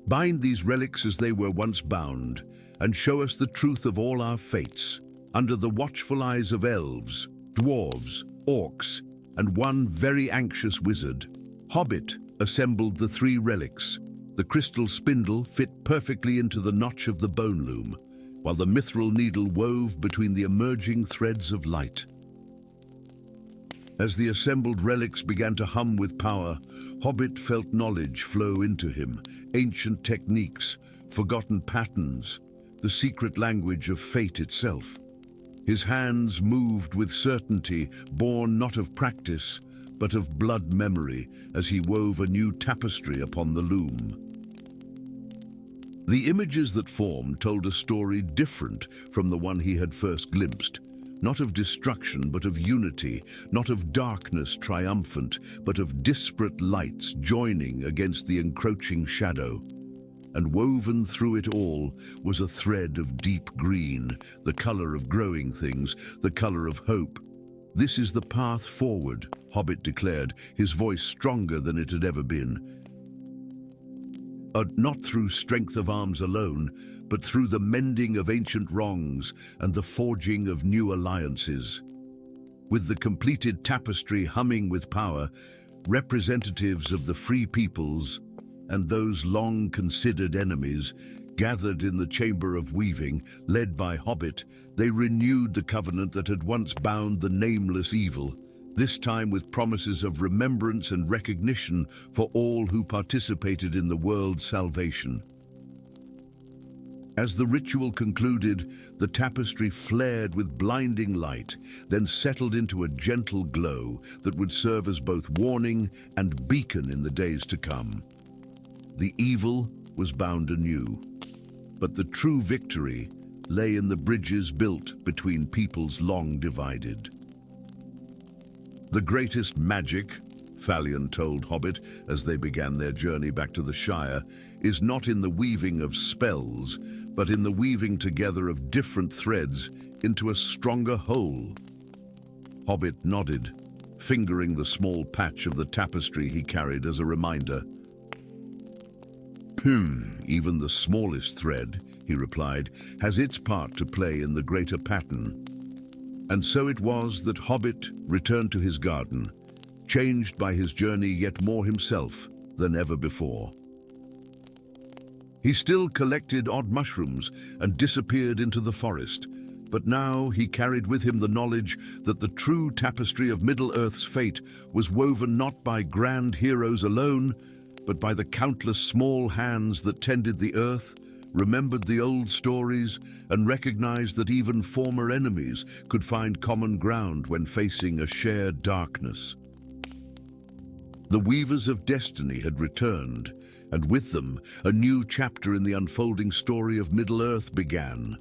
Bind these relics as they were once bound, and show us the truth of all our fates, under the watchful eyes of elves, dwarves, orcs, and one very anxious wizard." Hobbit assembled the three relics. The crystal spindle fit perfectly into the notch of the bone loom, while the mithril needle wove between the emerging threads of light. As the assembled relics began to hum with power, Hobbit felt knowledge flow into him, ancient techniques, forgotten patterns, the secret language of fate itself. His hands moved with certainty, born not of practice, but of blood memory, as he wove a new tapestry upon the loom. The images that formed told a story different from the one he had first glimpsed. Not of destruction, but of unity, not of darkness triumphant, but of disparate lights joining against the encroaching shadow. And woven through it all was a thread of deep green, the color of growing things, the color of hope. "This is the path forward," Hobbit declared, his voice stronger than it had ever been. Not through strength of arms alone, but through the mending of ancient wrongs and the forging of new alliances. With the completed tapestry humming with power, representatives of the Free Peoples and those long considered enemies gathered in the Chamber of Weaving, led by Hobbit, they renewed the covenant that had once bound the nameless evil, this time with promises of remembrance and recognition for all who participated in the world's salvation. As the ritual concluded, the tapestry flared with blinding light, then settled into a gentle glow that would serve as both warning and beacon in the days to come. The evil was bound anew, but the true victory lay in the bridges built between peoples long divided. "The greatest magic," Falion told Hobbit as they began their journey back to the Shire, "is not in the weaving of spells, but in the weaving together of different threads into a stronger whole." Hobbit nodded, fingering the small patch of the tapestry he carried as a reminder. "Even the smallest thread," he replied, "has its part to play in the greater pattern." And so it was that Hobbit returned to his garden, changed by his journey yet more himself than ever before. He still collected odd mushrooms and disappeared into the forest, but now he carried with him the knowledge that the true tapestry of Middle-earth's fate was woven not by grand heroes alone, but by the countless small hands that tended the earth, remembered the old stories, and recognized that even former enemies could find common ground when facing a shared darkness. The Weavers of Destiny had returned, and with them, a new chapter in the unfolding story of Middle-earth began.